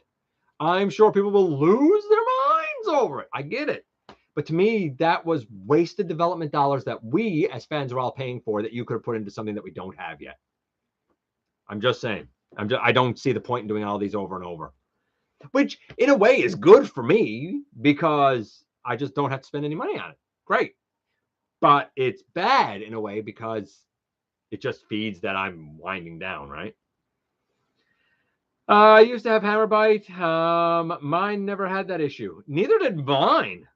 I'm sure people will lose their minds over it. I get it. But to me, that was wasted development dollars that we as fans are all paying for that you could have put into something that we don't have yet. I'm just saying. I don't see the point in doing all these over and over. Which, in a way, is good for me because I just don't have to spend any money on it. Great. But it's bad in a way because it just feeds that I'm winding down, right? I used to have Hammerbite. Mine never had that issue. Neither did mine.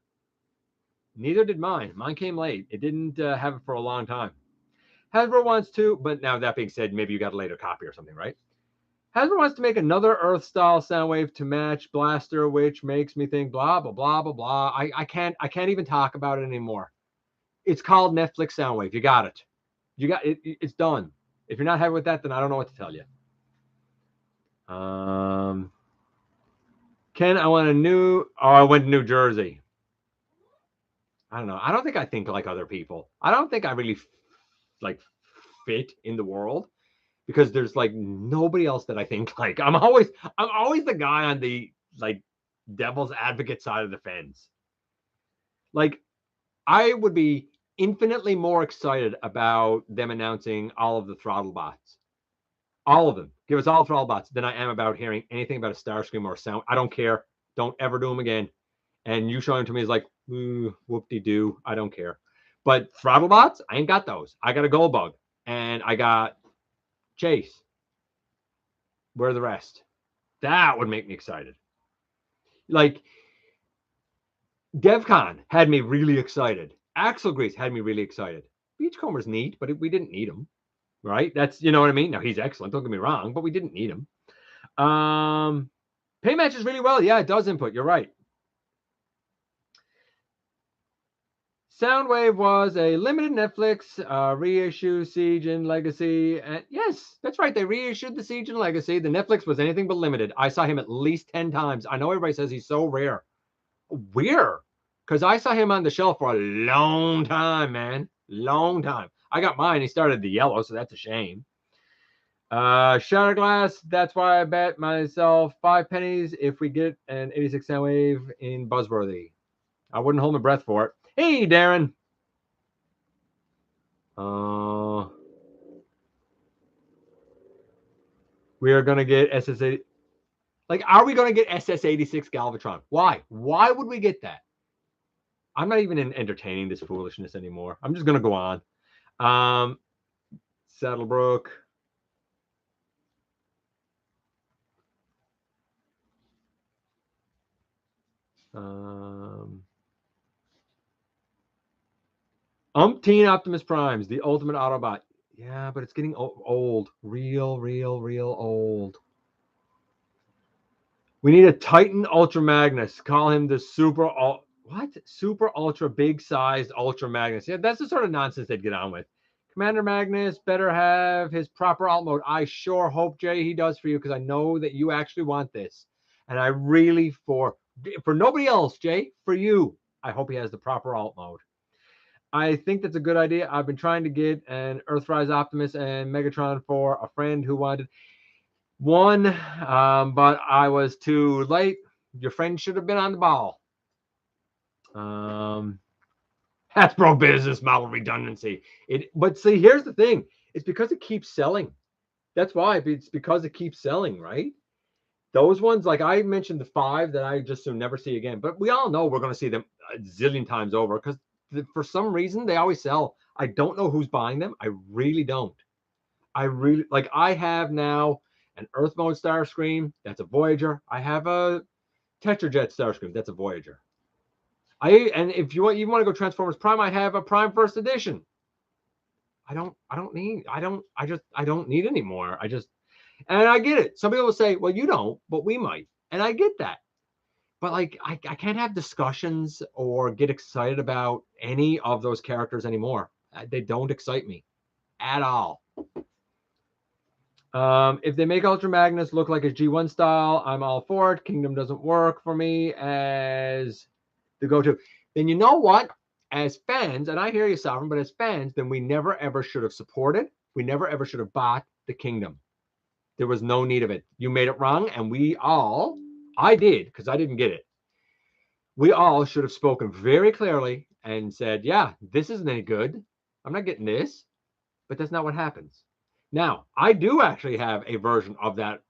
Neither did mine. Mine came late. It didn't have it for a long time. Hasbro wants to, but now that being said, maybe you got a later copy or something, right? Hasbro wants to make another Earth-style Soundwave to match Blaster, which makes me think blah, blah, blah, blah, blah. I can't even talk about it anymore. It's called Netflix Soundwave. You got it. You got it. It's done. If you're not happy with that, then I don't know what to tell you. Ken, I want a new... Oh, I went to New Jersey. I don't know. I don't think I think like other people. I don't think I really fit in the world because there's like nobody else that I think like. I'm always the guy on the like devil's advocate side of the fence. Like I would be infinitely more excited about them announcing all of the throttle bots. All of them. Give us all throttle bots than I am about hearing anything about a Starscream or a Sound. I don't care. Don't ever do them again. And you showing to me is like, whoop-de-doo. I don't care. But throttle bots, I ain't got those. I got a Gold Bug. And I got Chase. Where are the rest? That would make me excited. Like, DevCon had me really excited. Axle Grease had me really excited. Beachcomber's neat, but we didn't need him. Right? That's, you know what I mean? Now, he's excellent. Don't get me wrong. But we didn't need him. Pay matches really well. Yeah, it does input. You're right. Soundwave was a limited Netflix reissue, Siege and Legacy. And yes, that's right. They reissued the Siege and Legacy. The Netflix was anything but limited. I saw him at least 10 times. I know everybody says he's so rare. Weird. Because I saw him on the shelf for a long time, man. Long time. I got mine. He started the yellow, so that's a shame. Shattered Glass. That's why I bet myself 5 pennies if we get an 86 Soundwave in Buzzworthy. I wouldn't hold my breath for it. Hey, Darren. We are going to get SS80. Like, are we going to get SS86 Galvatron? Why? Why would we get that? I'm not even entertaining this foolishness anymore. I'm just going to go on. Saddlebrook. Umpteen Optimus Primes, the ultimate Autobot. Yeah, but it's getting old. Real old. We need a Titan Ultra Magnus. Call him the Super Ultra big-sized Ultra Magnus. Yeah, that's the sort of nonsense they'd get on with. Commander Magnus better have his proper alt mode. I sure hope, Jay, he does for you because I know that you actually want this. And I really, for nobody else, Jay, for you, I hope he has the proper alt mode. I think that's a good idea. I've been trying to get an Earthrise Optimus and Megatron for a friend who wanted one, but I was too late. Your friend should have been on the ball. Hasbro business model redundancy. But see, here's the thing. It's because it keeps selling. That's why. It's because it keeps selling, right? Those ones, like I mentioned the 5 that I just soon never see again. But we all know we're going to see them a zillion times over because for some reason they always sell. I don't know who's buying them. I really don't. I have now An Earth mode Starscream, that's a Voyager. I have a Tetrajet Starscream, that's a Voyager. And if you want to go Transformers Prime, I have a Prime First Edition. I don't need anymore. And I get it. Some people will say, well, you don't, but we might. And I get that. But like, I can't have discussions or get excited about any of those characters anymore. They don't excite me at all. If they make Ultra Magnus look like a G1 style, I'm all for it. Kingdom doesn't work for me as the go-to. Then you know what? As fans, and I hear you, Sovereign, but as fans, then we never ever should have supported. We never ever should have bought the Kingdom. There was no need of it. You made it wrong, and I did, because I didn't get it. We all should have spoken very clearly and said, yeah, this isn't any good. I'm not getting this. But that's not what happens. Now, I do actually have a version of that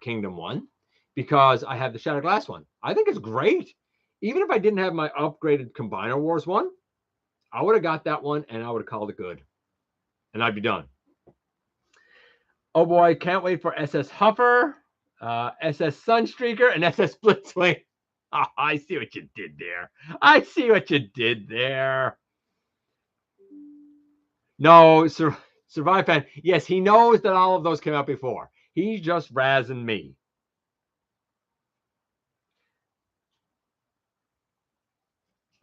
Kingdom one because I have the Shattered Glass one. I think it's great. Even if I didn't have my upgraded Combiner Wars one, I would have got that one and I would have called it good. And I'd be done. Oh boy, can't wait for SS Huffer, SS Sunstreaker, and SS Blitzwing. Oh, I see what you did there. I see what you did there. No, Survive Fan. Yes, he knows that all of those came out before. He's just razzing me.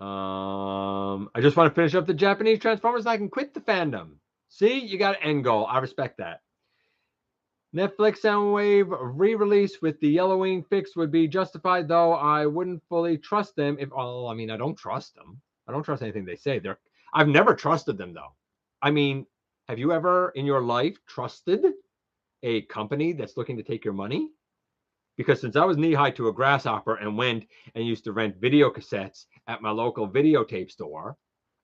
I just want to finish up the Japanese Transformers and I can quit the fandom. See, you got an end goal. I respect that. Netflix Soundwave re-release with the Yellowwing fix would be justified, though I wouldn't fully trust them. I mean, I don't trust them. I don't trust anything they say. I've never trusted them, though. I mean, have you ever in your life trusted a company that's looking to take your money? Because since I was knee-high to a grasshopper and went and used to rent video cassettes at my local videotape store,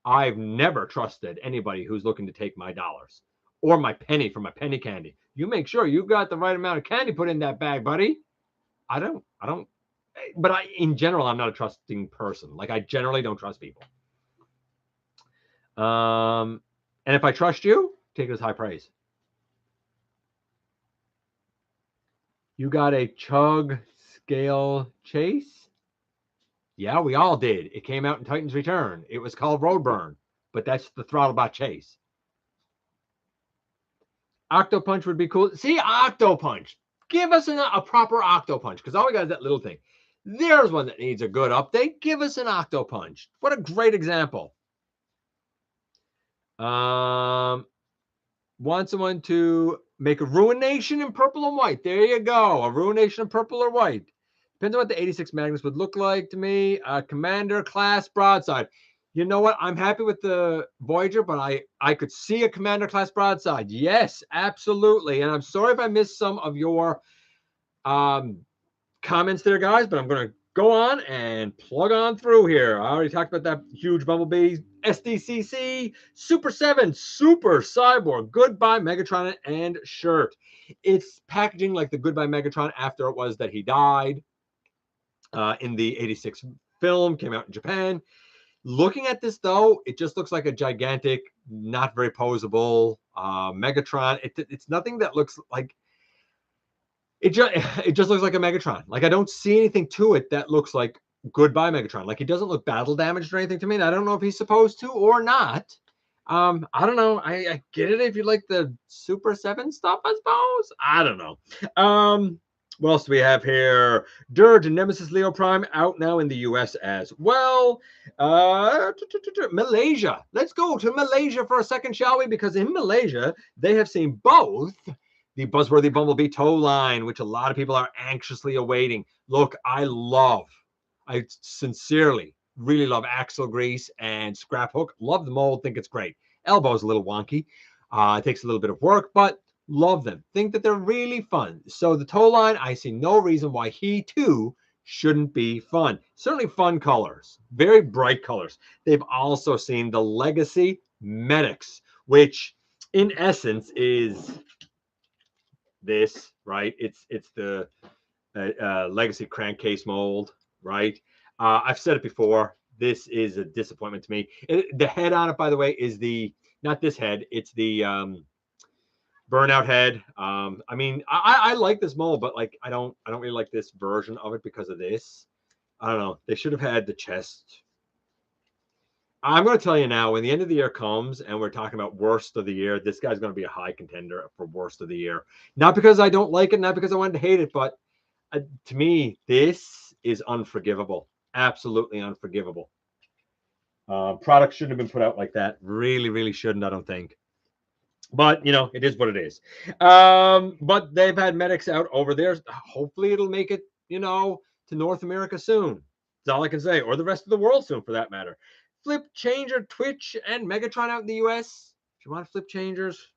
I've never trusted anybody who's looking to take my dollars or my penny for my penny candy. You make sure you've got the right amount of candy put in that bag, buddy. But in general, I'm not a trusting person. Like, I generally don't trust people. And if I trust you, take it as high praise. You got a chug scale chase? Yeah, we all did. It came out in Titan's Return. It was called Roadburn, but that's the Throttlebot chase. Octopunch would be cool. See, Octopunch. Give us a proper Octopunch, because all we got is that little thing. There's one that needs a good update. Give us an Octopunch. What a great example. Want someone to make a Ruination in purple and white. There you go. A Ruination in purple or white. Depends on what the 86 Magnus would look like to me. Commander class broadside. You know what? I'm happy with the Voyager, but I could see a Commander class broadside. Yes, absolutely. And I'm sorry if I missed some of your comments there, guys, but I'm going to go on and plug on through here. I already talked about that huge Bumblebee, SDCC, Super 7, Super Cyborg, Goodbye Megatron and shirt. It's packaging like the Goodbye Megatron after it was that he died in the 86 film, came out in Japan. Looking at this, though, it just looks like a gigantic, not very posable Megatron. It's nothing that looks like... It just looks like a Megatron. Like, I don't see anything to it that looks like Goodbye Megatron. Like, he doesn't look battle damaged or anything to me. And I don't know if he's supposed to or not. I don't know. I get it if you like the Super 7 stuff, I suppose. I don't know. What else do we have here? Dirge and Nemesis Leo Prime out now in the US as well. Malaysia. Let's go to Malaysia for a second, shall we? Because in Malaysia, they have seen both the Buzzworthy Bumblebee tow line, which a lot of people are anxiously awaiting. Look, I sincerely really love Axle Grease and Scrap Hook. Love the mold, think it's great. Elbow's a little wonky. It takes a little bit of work, but love them. Think that they're really fun. So the tow line, I see no reason why he too shouldn't be fun. Certainly fun colors, very bright colors. They've also seen the Legacy Medix, which in essence is this, right? It's the Legacy crankcase mold, right? I've said it before. This is a disappointment to me. The head on it, by the way, is not this head. It's the Burnout head. I mean, I like this mold, but like I don't really like this version of it because of this. I don't know. They should have had the chest. I'm going to tell you now, when the end of the year comes and we're talking about worst of the year, this guy's going to be a high contender for worst of the year. Not because I don't like it, not because I wanted to hate it, but to me, this is unforgivable. Absolutely unforgivable. Product shouldn't have been put out like that. Really, really shouldn't, I don't think. But, you know, it is what it is. But they've had Medix out over there. Hopefully it'll make it, you know, to North America soon. That's all I can say. Or the rest of the world soon, for that matter. Flip Changer, Twitch, and Megatron out in the US. If you want flip changers,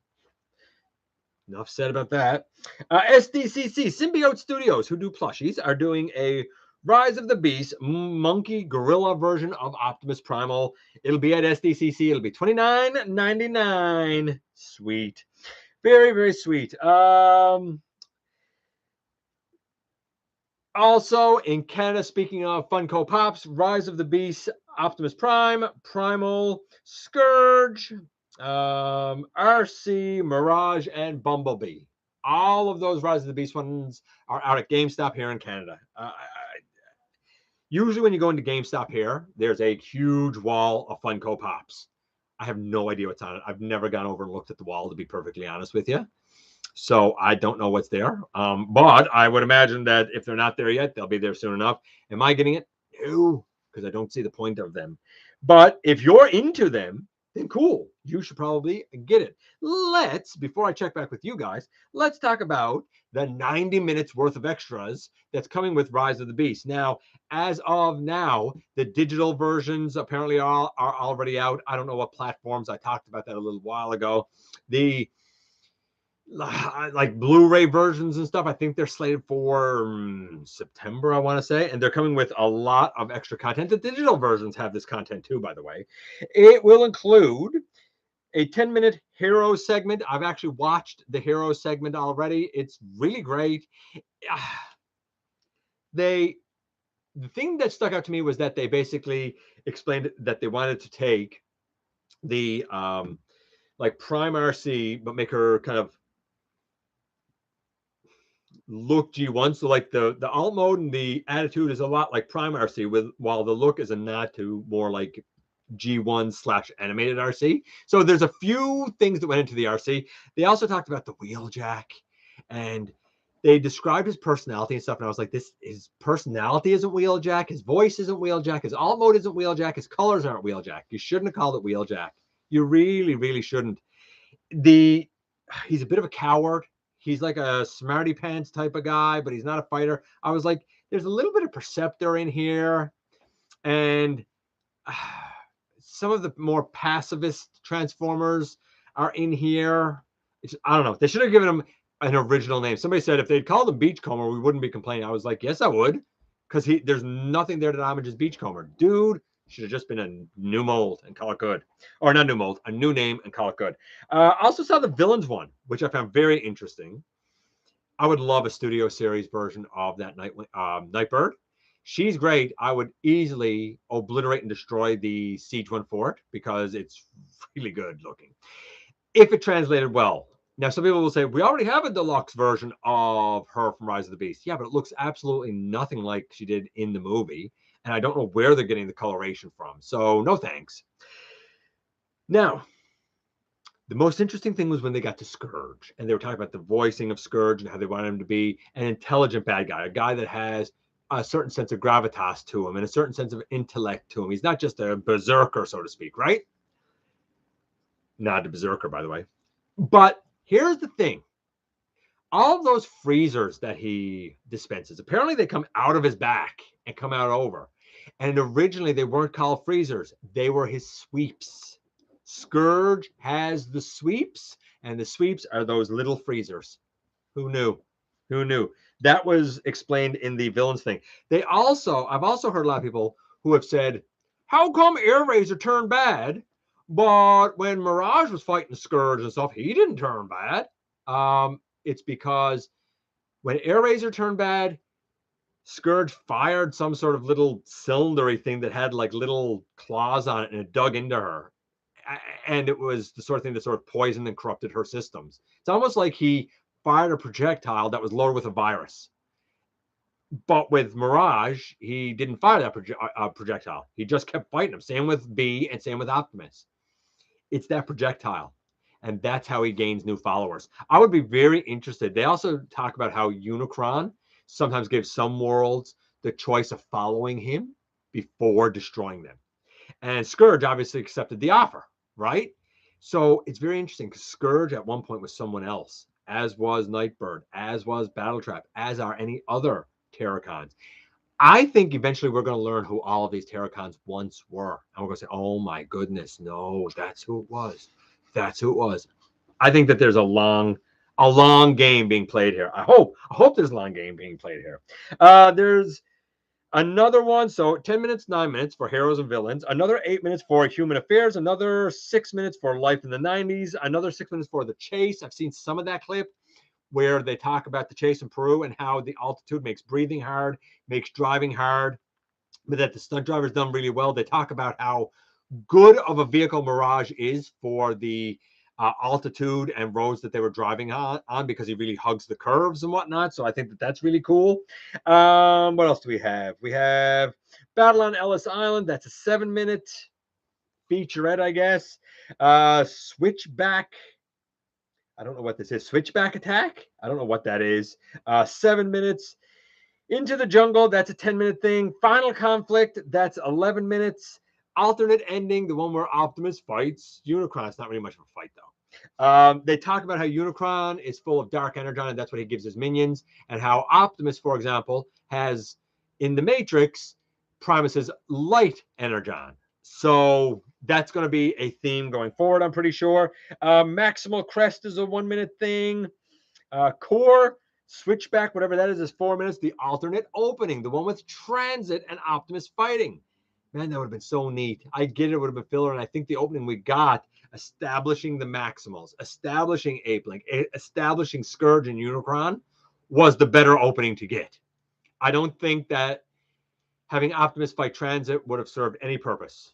enough said about that. SDCC, Symbiote Studios, who do plushies, are doing a Rise of the Beast monkey gorilla version of Optimus Primal. It'll be at SDCC. It'll be $29.99. Sweet. Very, very sweet. Also in Canada, speaking of Funko Pops, Rise of the Beast, Optimus Prime, Primal, Scourge, RC, Mirage, and Bumblebee. All of those Rise of the Beast ones are out at GameStop here in Canada. Usually when you go into GameStop here, there's a huge wall of Funko Pops. I have no idea what's on it. I've never gone over and looked at the wall, to be perfectly honest with you. So I don't know what's there. But I would imagine that if they're not there yet, they'll be there soon enough. Am I getting it? No, because I don't see the point of them. But if you're into them, then cool. You should probably get it. Before I check back with you guys, let's talk about the 90 minutes worth of extras that's coming with Rise of the Beast. Now, as of now, the digital versions apparently are already out. I don't know what platforms. I talked about that a little while ago. The like Blu-ray versions and stuff, I think they're slated for September, I want to say, and they're coming with a lot of extra content. The digital versions have this content too, by the way. It will include a 10-minute hero segment. I've actually watched the hero segment already. It's really great. The thing that stuck out to me was that they basically explained that they wanted to take the like Prime RC, but make her kind of look G1. So like the alt mode and the attitude is a lot like Prime RC, while the look is a nod to more like G1 / animated RC. So there's a few things that went into the RC. They also talked about the wheeljack, and they described his personality and stuff. And I was like, his personality isn't wheeljack, his voice isn't wheeljack, his alt mode isn't wheeljack, his colors aren't wheeljack. You shouldn't have called it wheeljack. You really, really shouldn't. He's a bit of a coward. He's like a smarty pants type of guy, but he's not a fighter. I was like, there's a little bit of Perceptor in here, and some of the more pacifist Transformers are in here. I don't know. They should have given him an original name. Somebody said if they'd called him Beachcomber, we wouldn't be complaining. I was like, yes, I would, because there's nothing there that damages Beachcomber. Dude, should have just been a new mold and call it good. Or not new mold, a new name and call it good. Also saw the Villains one, which I found very interesting. I would love a studio series version of that Nightbird. She's great. I would easily obliterate and destroy the Siege one for it because it's really good looking. If it translated well. Now, some people will say, we already have a deluxe version of her from Rise of the Beast. Yeah, but it looks absolutely nothing like she did in the movie. And I don't know where they're getting the coloration from. So no thanks. Now, the most interesting thing was when they got to Scourge. And they were talking about the voicing of Scourge and how they wanted him to be an intelligent bad guy. A guy that has a certain sense of gravitas to him and a certain sense of intellect to him. He's not just a berserker, so to speak, right? Not a berserker, by the way. But here's the thing. All of those freezers that he dispenses, apparently they come out of his back and come out over. And originally they weren't called freezers. They were his sweeps. Scourge has the sweeps, and the sweeps are those little freezers. Who knew? Who knew? That was explained in the villains thing. I've also heard a lot of people who have said, how come Air Razor turned bad, but when Mirage was fighting Scourge and stuff, he didn't turn bad? It's because when Air Razor turned bad, Scourge fired some sort of little cylindery thing that had like little claws on it, and it dug into her. and it was the sort of thing that sort of poisoned and corrupted her systems. It's almost like he fired a projectile that was loaded with a virus. But with Mirage, he didn't fire that projectile. He just kept fighting him. Same with B and same with Optimus. It's that projectile. And that's how he gains new followers. I would be very interested. They also talk about how Unicron sometimes gives some worlds the choice of following him before destroying them. And Scourge obviously accepted the offer, right? So it's very interesting because Scourge at one point was someone else, as was Nightbird, as was Battletrap, as are any other Terracons. I think eventually we're going to learn who all of these Terracons once were. And we're going to say, oh my goodness, no, that's who it was. That's who it was. I think that there's a long game being played here. I hope there's a long game being played here. There's another one. So 10 minutes, 9 minutes for heroes and villains. Another 8 minutes for human affairs. Another 6 minutes for life in the 90s. Another 6 minutes for the chase. I've seen some of that clip where they talk about the chase in Peru and how the altitude makes breathing hard, makes driving hard, but that the stunt driver's done really well. They talk about how good of a vehicle Mirage is for the altitude and roads that they were driving on because he really hugs the curves and whatnot. So I think that that's really cool. What else do we have? We have Battle on Ellis Island. That's a 7-minute featurette, I guess. Switchback. I don't know what this is. Switchback Attack? I don't know what that is. 7 minutes. Into the Jungle, that's a 10-minute thing. Final Conflict, that's 11 minutes. Alternate Ending, the one where Optimus fights Unicron. It's not really much of a fight, though. They talk about how Unicron is full of dark energon, and that's what he gives his minions, and how Optimus, for example, has, in the Matrix, Primus's light energon. So that's going to be a theme going forward, I'm pretty sure. Maximal Crest is a 1-minute thing. Core, Switchback, whatever that is 4 minutes. The alternate opening, the one with Transit and Optimus fighting. Man, that would have been so neat. I get it, would have been filler, and I think the opening we got, establishing the Maximals, establishing Ape-Link, establishing Scourge and Unicron, was the better opening to get. I don't think that having Optimus fight Transit would have served any purpose.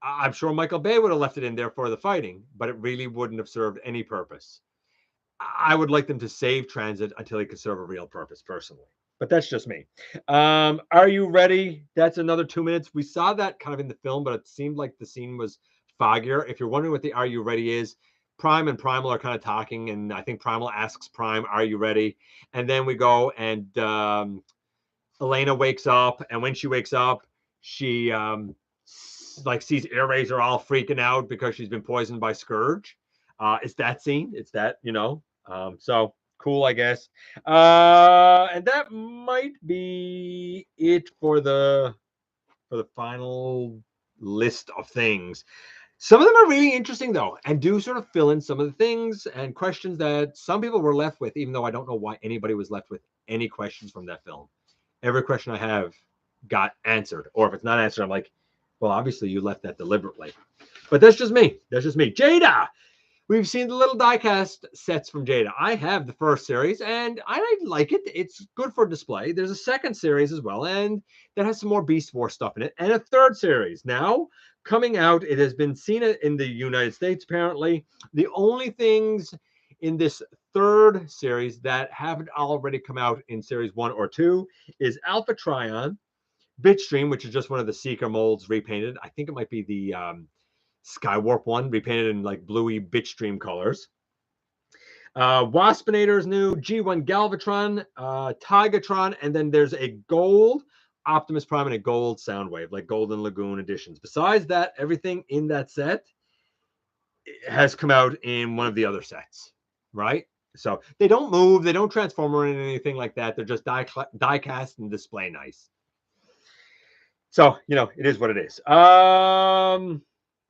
I'm sure Michael Bay would have left it in there for the fighting, but it really wouldn't have served any purpose. I would like them to save Transit until he could serve a real purpose, personally. But that's just me. Are you ready? That's another 2 minutes. We saw that kind of in the film, but it seemed like the scene was foggier. If you're wondering what the Are You Ready is, Prime and Primal are kind of talking, and I think Primal asks Prime, are you ready? And then we go, and Elena wakes up, and when she wakes up, she sees Air Razor all freaking out because she's been poisoned by Scourge. It's that scene. It's that, so cool, I guess. And that might be it for the final list of things. Some of them are really interesting, though, and do sort of fill in some of the things and questions that some people were left with, even though I don't know why anybody was left with any questions from that film. Every question I have got answered, or if it's not answered, I'm like, well, obviously you left that deliberately. But that's just me. That's just me. Jada! We've seen the little diecast sets from Jada. I have the first series, and I like it. It's good for display. There's a second series as well, and that has some more Beast Wars stuff in it, and a third series. Now, coming out, it has been seen in the United States, apparently. The only things in this third series that haven't already come out in Series 1 or 2 is Alpha Trion, Bitstream, which is just one of the Seeker molds repainted. I think it might be the Skywarp one, repainted in like bluey Bitstream colors. Waspinator is new, G1 Galvatron, Tigatron, and then there's a gold Optimus Prime and a gold Soundwave, like Golden Lagoon editions. Besides that, everything in that set has come out in one of the other sets, right? So they don't move, they don't transform or anything like that. They're just die cast and display nice. So, it is what it is.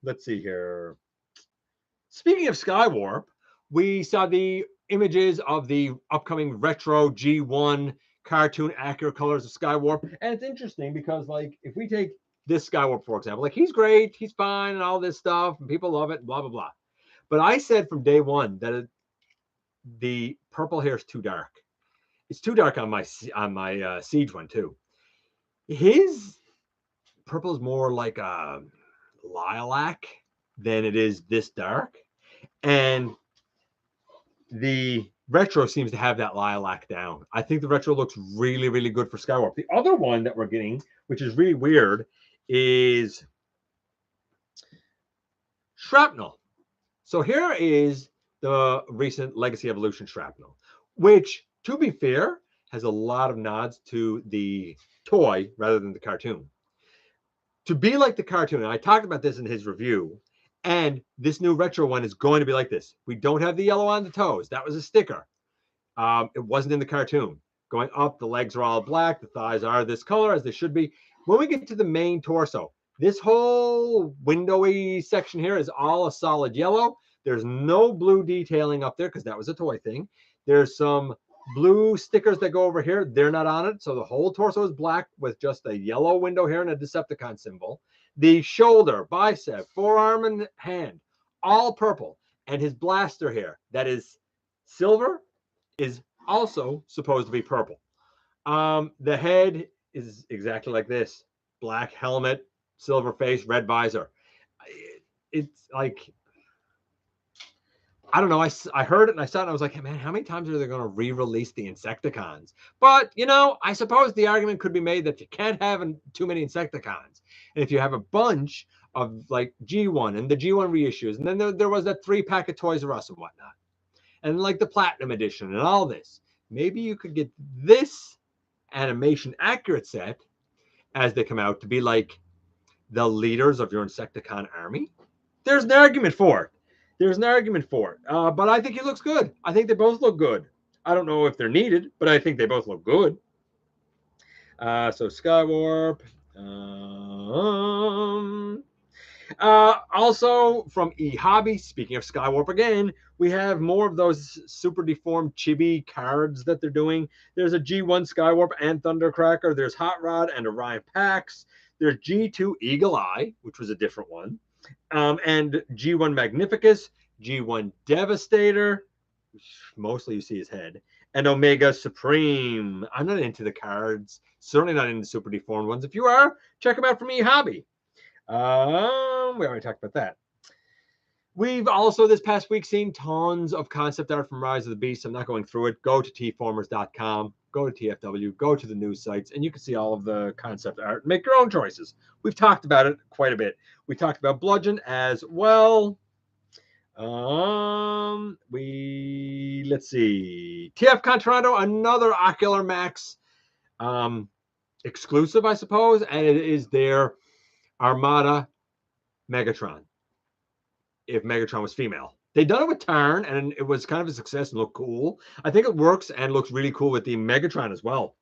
Let's see here. Speaking of Skywarp, we saw the images of the upcoming retro G1 cartoon accurate colors of Skywarp. And it's interesting because, like, if we take this Skywarp, for example, like, he's great, he's fine, and all this stuff, and people love it, blah, blah, blah. But I said from day one that the purple hair is too dark. It's too dark on my Siege one, too. His purple is more like a lilac than it is this dark. And the retro seems to have that lilac down. I think the retro looks really, really good for Skywarp. The other one that we're getting, which is really weird, is Shrapnel. So here is the recent Legacy Evolution Shrapnel, which, to be fair, has a lot of nods to the toy rather than the cartoon. To be like the cartoon, and I talked about this in his review, and this new retro one is going to be like this. We don't have the yellow on the toes. That was a sticker. It wasn't in the cartoon. Going up, the legs are all black. The thighs are this color, as they should be. When we get to the main torso, this whole windowy section here is all a solid yellow. There's no blue detailing up there because that was a toy thing. There's some blue stickers that go over here. They're not on it. So the whole torso is black with just a yellow window here and a Decepticon symbol. The shoulder, bicep, forearm, and hand, all purple. And his blaster here, that is silver, is also supposed to be purple. The head is exactly like this. Black helmet, silver face, red visor. It's like, I don't know. I heard it and I saw it and I was like, hey, man, how many times are they going to re-release the Insecticons? But, you know, I suppose the argument could be made that you can't have too many Insecticons. And if you have a bunch of like G1 and the G1 reissues, and then there was that 3-pack of Toys R Us and whatnot, and like the Platinum Edition and all this, maybe you could get this animation accurate set as they come out to be like the leaders of your Insecticon army. There's an argument for it. There's an argument for it. But I think he looks good. I think they both look good. I don't know if they're needed, but I think they both look good. So Skywarp. Also from eHobby, speaking of Skywarp again, we have more of those super deformed chibi cards that they're doing. There's a G1 Skywarp and Thundercracker. There's Hot Rod and Orion Pax. There's G2 Eagle Eye, which was a different one. And G1 Magnificus, G1 Devastator, mostly you see his head, and Omega Supreme. I'm not into the cards, certainly not into super deformed ones. If you are, check them out from eHobby. We already talked about that. We've also this past week seen tons of concept art from Rise of the Beast. I'm not going through it. Go to tformers.com, go to TFW, go to the news sites, and you can see all of the concept art. Make your own choices. We've talked about it quite a bit. We talked about Bludgeon as well. Let's see. TFCon Toronto, another Ocular Max exclusive, I suppose, and it is their Armada Megatron. If Megatron was female. They've done it with Tarn, and it was kind of a success and looked cool. I think it works and looks really cool with the Megatron as well.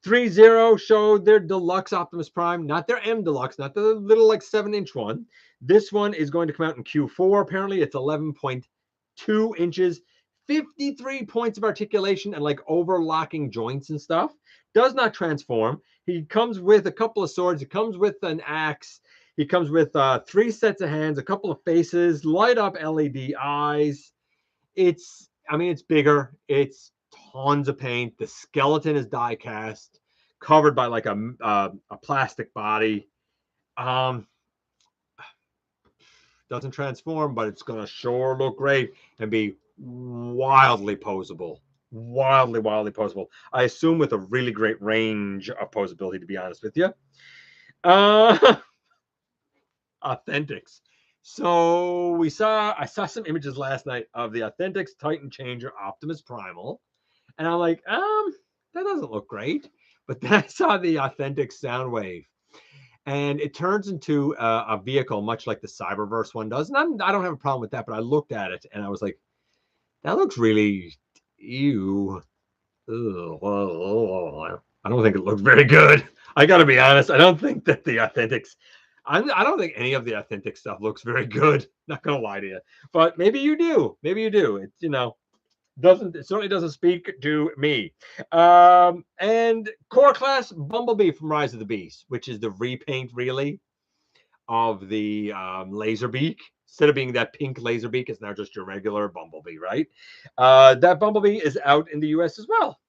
threezero showed their deluxe Optimus Prime, not their M Deluxe, not the little like 7-inch one. This one is going to come out in Q4. Apparently, it's 11.2 inches, 53 points of articulation, and like overlocking joints and stuff. Does not transform. He comes with a couple of swords. He comes with an axe. He comes with 3 sets of hands, a couple of faces, light up LED eyes. It's bigger. It's tons of paint. The skeleton is die cast, covered by like a plastic body. Doesn't transform, but it's gonna sure look great and be wildly posable. Wildly posable. I assume with a really great range of posability, to be honest with you. Authentics. So I saw some images last night of the Authentics Titan Changer Optimus Primal, and I'm like, that doesn't look great. But then I saw the Authentics Soundwave, and it turns into a vehicle much like the Cyberverse one does. And I don't have a problem with that, but I looked at it and I was like, that looks really ew. Ugh. I don't think it looks very good. I got to be honest. I don't think that the Authentics. I don't think any of the authentic stuff looks very good. Not gonna lie to you, but maybe you do. Maybe you do. It it certainly doesn't speak to me. And Core Class Bumblebee from Rise of the Beast, which is the repaint really of the Laserbeak. Instead of being that pink Laserbeak, it's now just your regular Bumblebee, right? That Bumblebee is out in the US as well.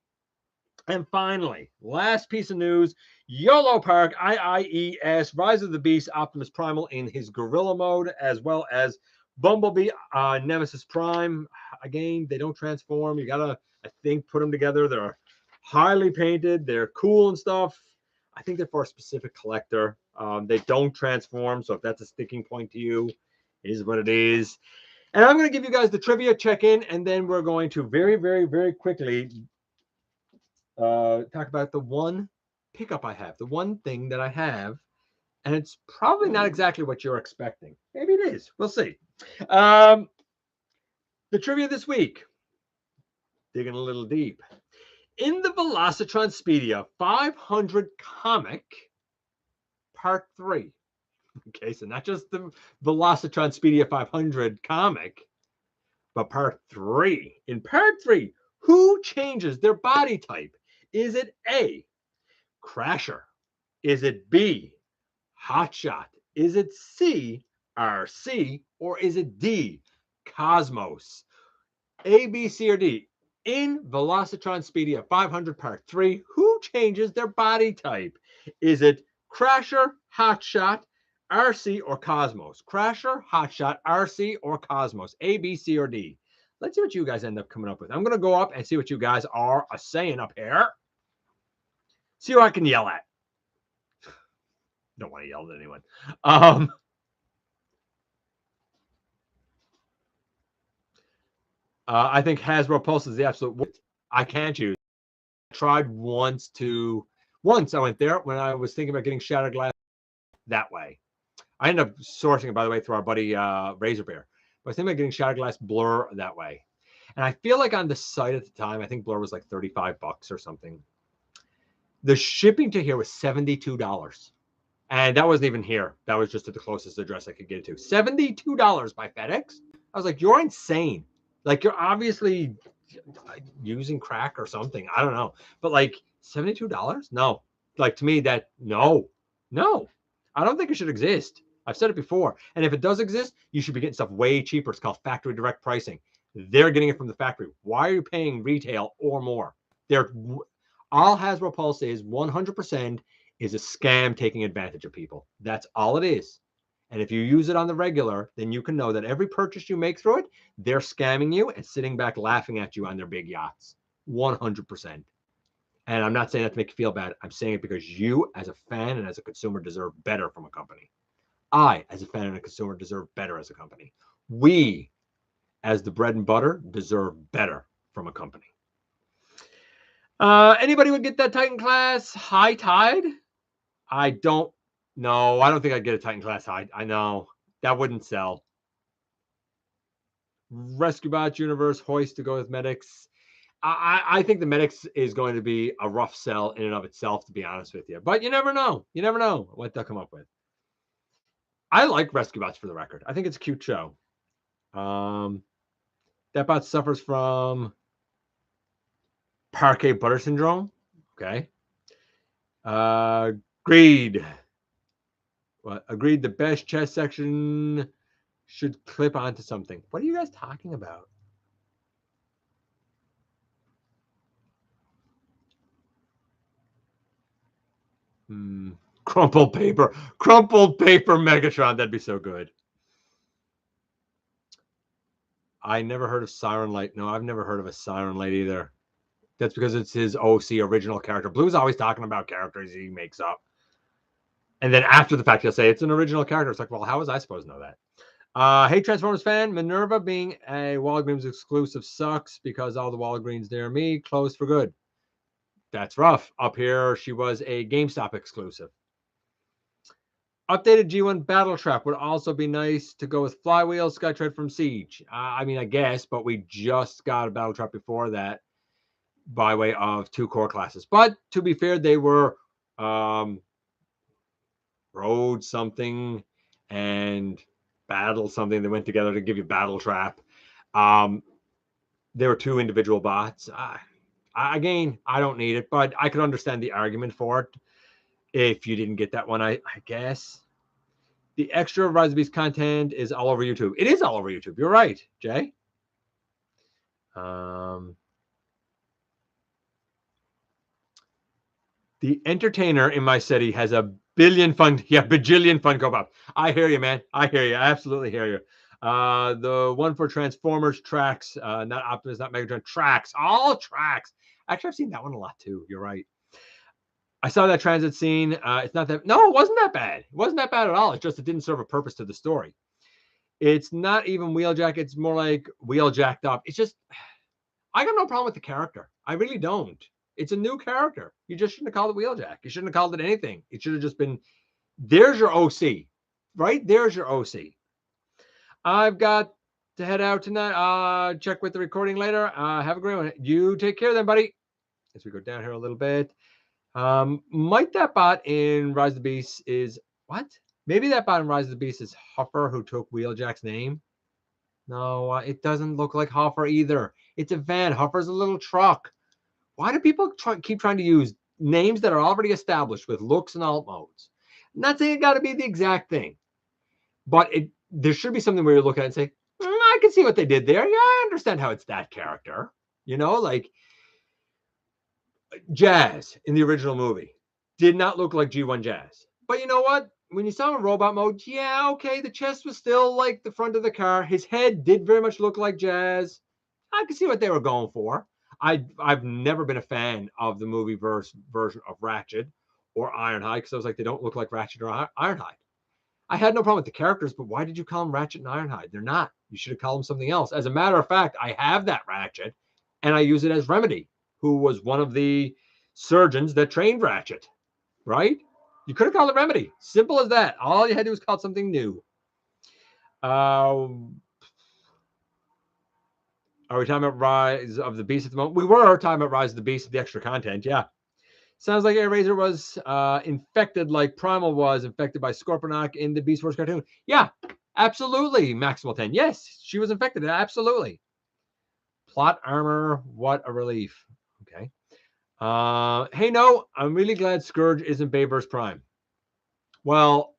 And finally, last piece of news, YOLOPARK IIES, Rise of the Beast, Optimus Primal in his gorilla mode, as well as Bumblebee, Nemesis Prime. Again, they don't transform. You gotta, I think, put them together. They're highly painted. They're cool and stuff. I think they're for a specific collector. They don't transform, so if that's a sticking point to you, it is what it is. And I'm going to give you guys the trivia check-in, and then we're going to very, very, very quickly talk about the one pickup I have, the one thing that I have, and it's probably not exactly what you're expecting. Maybe it is. We'll see. The trivia this week, digging a little deep. In the Velocitron Speedia 500 comic, part 3. Okay, so not just the Velocitron Speedia 500 comic, but part 3. In part 3, who changes their body type? Is it A, Crasher? Is it B, Hotshot? Is it C, RC? Or is it D, Cosmos? A, B, C, or D? In Velocitron Speedia 500 Part 3, who changes their body type? Is it Crasher, Hotshot, RC, or Cosmos? Crasher, Hotshot, RC, or Cosmos? A, B, C, or D? Let's see what you guys end up coming up with. I'm going to go up and see what you guys are saying up here. See who I can yell at. Don't want to yell at anyone. I think Hasbro Pulse is the absolute worst. I can't use. I tried once I went there when I was thinking about getting Shattered Glass that way. I ended up sourcing it, by the way, through our buddy Razor Bear. But I was thinking about getting Shattered Glass Blur that way. And I feel like on the site at the time, I think Blur was like $35 or something. The shipping to here was $72. And that wasn't even here. That was just at the closest address I could get it to. $72 by FedEx. I was like, you're insane. Like, you're obviously using crack or something. I don't know. But like $72? No. Like, to me, no. I don't think it should exist. I've said it before. And if it does exist, you should be getting stuff way cheaper. It's called factory direct pricing. They're getting it from the factory. Why are you paying retail or more? All Hasbro Pulse is 100% is a scam taking advantage of people. That's all it is. And if you use it on the regular, then you can know that every purchase you make through it, they're scamming you and sitting back laughing at you on their big yachts. 100%. And I'm not saying that to make you feel bad. I'm saying it because you, as a fan and as a consumer, deserve better from a company. I, as a fan and a consumer, deserve better as a company. We, as the bread and butter, deserve better from a company. Anybody would get that Titan class High Tide? I don't know. I don't think I'd get a Titan class High. I know that wouldn't sell. Rescue Bots Universe Hoist to go with Medix. I think the Medix is going to be a rough sell in and of itself, to be honest with you. But you never know. You never know what they'll come up with. I like Rescue Bots, for the record. I think it's a cute show. That bot suffers from Parquet Butter Syndrome. Okay. Agreed. Well, agreed. The best chest section should clip onto something. What are you guys talking about? Crumpled paper Megatron. That'd be so good. I never heard of Siren Light. No, I've never heard of a Siren Light either. That's because it's his OC original character. Blue's always talking about characters he makes up. And then after the fact, he'll say it's an original character. It's like, well, how was I supposed to know that? Hey, Transformers fan, Minerva being a Walgreens exclusive sucks because all the Walgreens near me closed for good. That's rough. Up here, she was a GameStop exclusive. Updated G1 Battle Trap would also be nice to go with Flywheel, Skytread from Siege. I mean, I guess, but we just got a Battle Trap before that by way of 2 core classes. But to be fair, they were Road something and Battle something. They went together to give you Battle Trap. There were 2 individual bots. Again, I don't need it, but I could understand the argument for it if you didn't get that one, I guess. The extra Rise of the Beast content is all over YouTube. It is all over YouTube. You're right, Jay. The entertainer in my city has a bajillion Funko Pop. I hear you, man. I hear you. I absolutely hear you. The one for Transformers tracks, not Optimus, not Megatron, tracks, all tracks. Actually, I've seen that one a lot too. You're right. I saw that transit scene. It's not that, no, it wasn't that bad. It wasn't that bad at all. It's just it didn't serve a purpose to the story. It's not even Wheeljack. It's more like Wheeljacked up. It's just, I got no problem with the character. I really don't. It's a new character. You just shouldn't have called it Wheeljack. You shouldn't have called it anything. It should have just been, there's your OC, right? There's your OC. I've got to head out tonight. Check with the recording later. Have a great one. You take care then, buddy. As we go down here a little bit. Might that bot in Rise of the Beast is, what? Maybe that bot in Rise of the Beast is Huffer, who took Wheeljack's name. No, it doesn't look like Huffer either. It's a van. Huffer's a little truck. Why do people keep trying to use names that are already established with looks and alt modes? I'm not saying it got to be the exact thing, but there should be something where you look at it and say, I can see what they did there. Yeah, I understand how it's that character. You know, like Jazz in the original movie did not look like G1 Jazz. But you know what? When you saw him in robot mode, yeah, okay, the chest was still like the front of the car. His head did very much look like Jazz. I can see what they were going for. I've never been a fan of the movie version of Ratchet or Ironhide because I was like, they don't look like Ratchet or Ironhide. I had no problem with the characters, but why did you call them Ratchet and Ironhide? They're not. You should have called them something else. As a matter of fact, I have that Ratchet, and I use it as Remedy, who was one of the surgeons that trained Ratchet, right? You could have called it Remedy. Simple as that. All you had to do was call it something new. Are we talking about Rise of the Beast at the moment? We were talking about Rise of the Beast, the extra content, yeah. Sounds like Airazor was infected like Primal was infected by Scorponok in the Beast Wars cartoon. Yeah, absolutely, Maximal 10. Yes, she was infected, absolutely. Plot armor, what a relief. Okay. Hey, no, I'm really glad Scourge isn't Bayverse Prime. Well,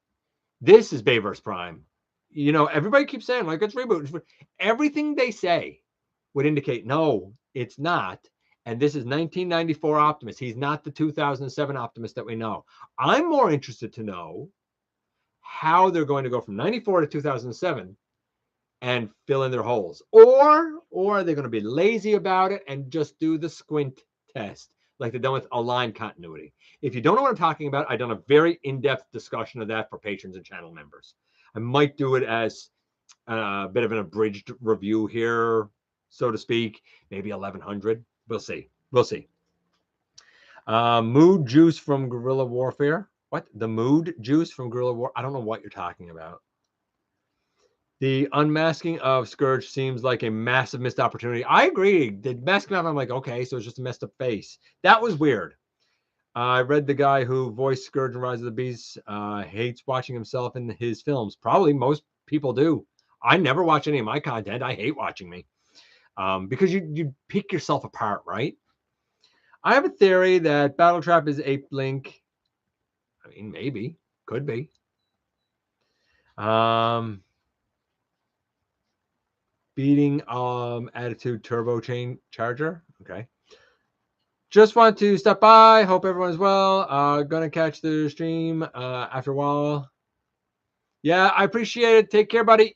this is Bayverse Prime. You know, everybody keeps saying, like, it's reboot. Everything they say would indicate, no, it's not. And this is 1994 Optimus. He's not the 2007 Optimus that we know. I'm more interested to know how they're going to go from 94 to 2007 and fill in their holes. Or are they going to be lazy about it and just do the squint test like they've done with Align continuity? If you don't know what I'm talking about, I've done a very in-depth discussion of that for patrons and channel members. I might do it as a bit of an abridged review here, so to speak, maybe 1100. We'll see. We'll see. Mood juice from Guerrilla Warfare. What? The mood juice from Guerrilla War? I don't know what you're talking about. The unmasking of Scourge seems like a massive missed opportunity. I agree. The masking off, I'm like, okay, so it's just a messed up face. That was weird. I read the guy who voiced Scourge in Rise of the Beast hates watching himself in his films. Probably most people do. I never watch any of my content. I hate watching me because you pick yourself apart, right? I have a theory that Battletrap is Ape Link. I mean, maybe. Could be. Beating Attitude Turbo Chain Charger. Okay. Just want to stop by. Hope everyone's well. Gonna catch the stream after a while. Yeah, I appreciate it. Take care, buddy.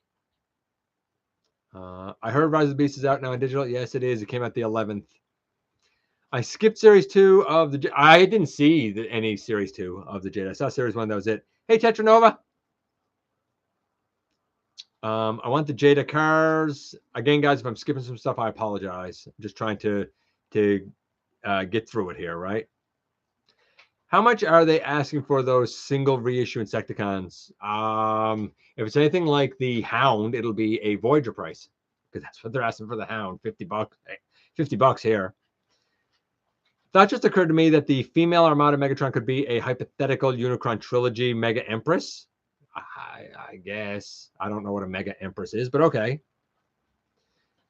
I heard Rise of the Beast is out now in digital. Yes, it is. It came out the 11th. I skipped Series 2 of the... I didn't see any Series 2 of the Jade. I saw Series 1. That was it. Hey, Tetranova. I want the Jada cars. Again, guys, if I'm skipping some stuff, I apologize. I'm just trying to get through it here, right? How much are they asking for those single reissue Insecticons? If it's anything like the Hound, it'll be a Voyager price because that's what they're asking for the Hound. $50 here. Thought just occurred to me that the female Armada Megatron could be a hypothetical Unicron trilogy Mega Empress. I guess. I don't know what a Mega Empress is, but okay.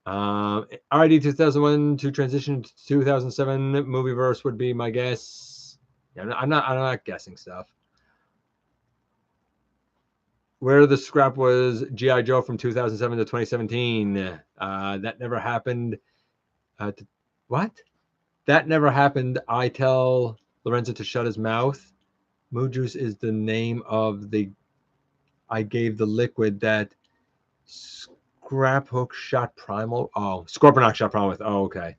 RID 2001 to transition to 2007 movieverse would be my guess. Yeah, I'm not guessing stuff. Where the scrap was G.I. Joe from 2007 to 2017. That never happened. What? That never happened. I tell Lorenzo to shut his mouth. Moo Juice is the name of the. I gave the liquid that Scraphook shot Primal. Oh, Scorponok shot Primal with. Oh, okay.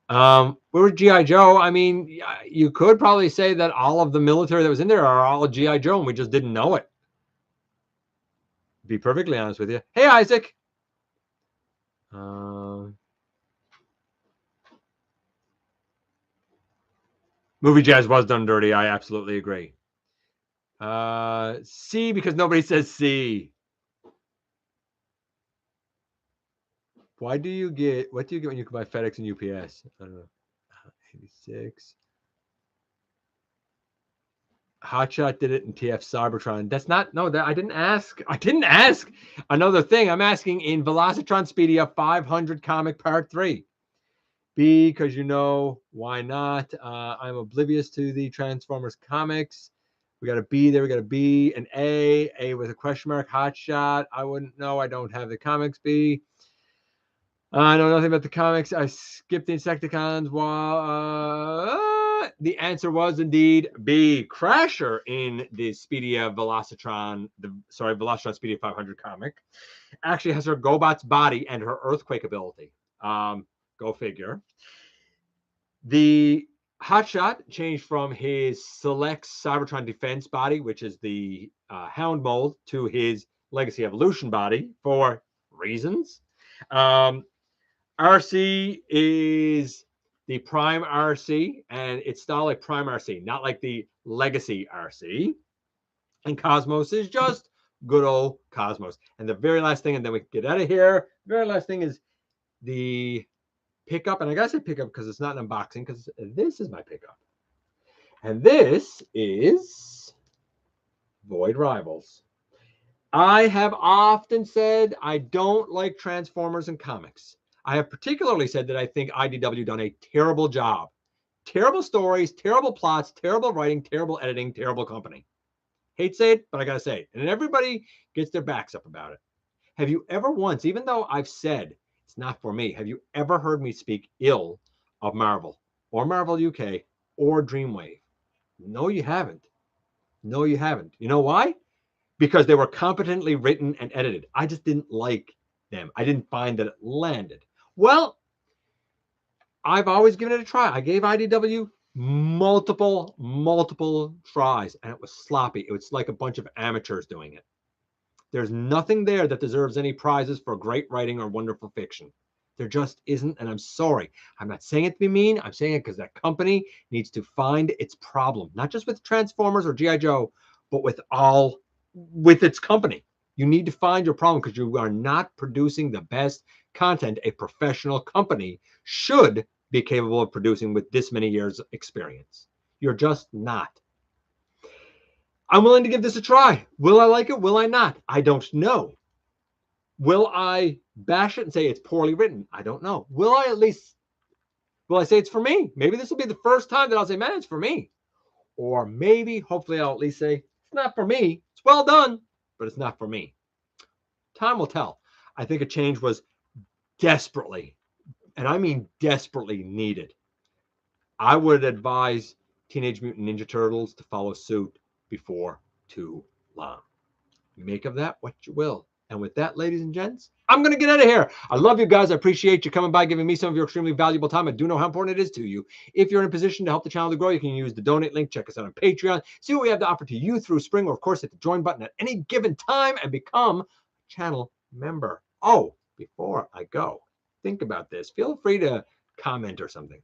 Where was G.I. Joe? I mean, you could probably say that all of the military that was in there are all G.I. Joe, and we just didn't know it. To be perfectly honest with you. Hey, Isaac. Movie Jazz was done dirty. I absolutely agree. C, because nobody says C. What do you get when you can buy FedEx and UPS? I don't know. 86. Hotshot did it in TF Cybertron. That's not, no, that I didn't ask. I didn't ask another thing. I'm asking in Velocitron Speedia 500 comic part 3. B, because you know, why not? I'm oblivious to the Transformers comics. We got a B there. We got a B, an A with a question mark. Hotshot. I wouldn't know. I don't have the comics. B. I know nothing about the comics. I skipped the Insecticons. While the answer was indeed B. Crasher in the Speedia Velocitron, Velocitron Speedia 500 comic, actually has her GoBot's body and her Earthquake ability. Go figure. The Hotshot changed from his Select Cybertron Defense body, which is the Hound mold, to his Legacy Evolution body for reasons. RC is the Prime RC, and it's still a Prime RC, not like the Legacy RC. And Cosmos is just good old Cosmos. And the very last thing, and then we can get out of here, the very last thing is the pickup. And I gotta say pickup because it's not an unboxing, because this is my pickup. And this is Void Rivals. I have often said I don't like Transformers in comics. I have particularly said that I think IDW done a terrible job. Terrible stories, terrible plots, terrible writing, terrible editing, terrible company. Hate to say it, but I gotta say it. And everybody gets their backs up about it. Have you ever once, even though I've said it's not for me, have you ever heard me speak ill of Marvel or Marvel UK or Dreamwave? No, you haven't. No, you haven't. You know why? Because they were competently written and edited. I just didn't like them. I didn't find that it landed. Well, I've always given it a try. I gave IDW multiple tries, and it was sloppy. It was like a bunch of amateurs doing it. There's nothing there that deserves any prizes for great writing or wonderful fiction. There just isn't, and I'm sorry. I'm not saying it to be mean. I'm saying it because that company needs to find its problem, not just with Transformers or G.I. Joe, but with its company. You need to find your problem because you are not producing the best content a professional company should be capable of producing with this many years of experience. You're just not. I'm willing to give this a try. Will I like it? Will I not? I don't know. Will I bash it and say it's poorly written? I don't know. Will I say it's for me? Maybe this will be the first time that I'll say, man, it's for me. Or maybe, hopefully, I'll at least say, it's not for me. It's well done, but it's not for me. Time will tell. I think a change was desperately, and I mean desperately, needed. I would advise Teenage Mutant Ninja Turtles to follow suit before too long. Make of that what you will. And with that, ladies and gents, I'm going to get out of here. I love you guys. I appreciate you coming by, giving me some of your extremely valuable time. I do know how important it is to you. If you're in a position to help the channel to grow, you can use the donate link. Check us out on Patreon. See what we have to offer to you through Spring, or of course, hit the join button at any given time and become a channel member. Oh, before I go, think about this. Feel free to comment or something.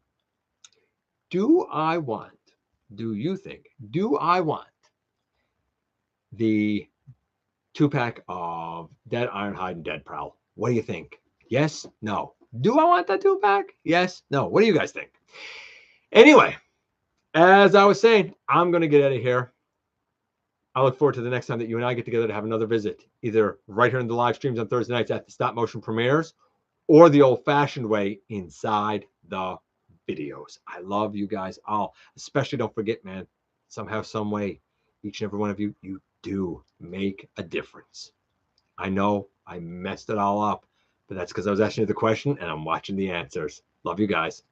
Do I want the 2-pack of Dead Ironhide and Dead Prowl? What do you think? Yes? No? Do I want that 2-pack? Yes? No? What do you guys think? Anyway, as I was saying, I'm going to get out of here. I look forward to the next time that you and I get together to have another visit, either right here in the live streams on Thursday nights at the stop motion premieres, or the old-fashioned way inside the videos. I love you guys all. Especially don't forget, man, somehow, some way, each and every one of you, you do make a difference. I know I messed it all up, but that's because I was asking you the question and I'm watching the answers. Love you guys.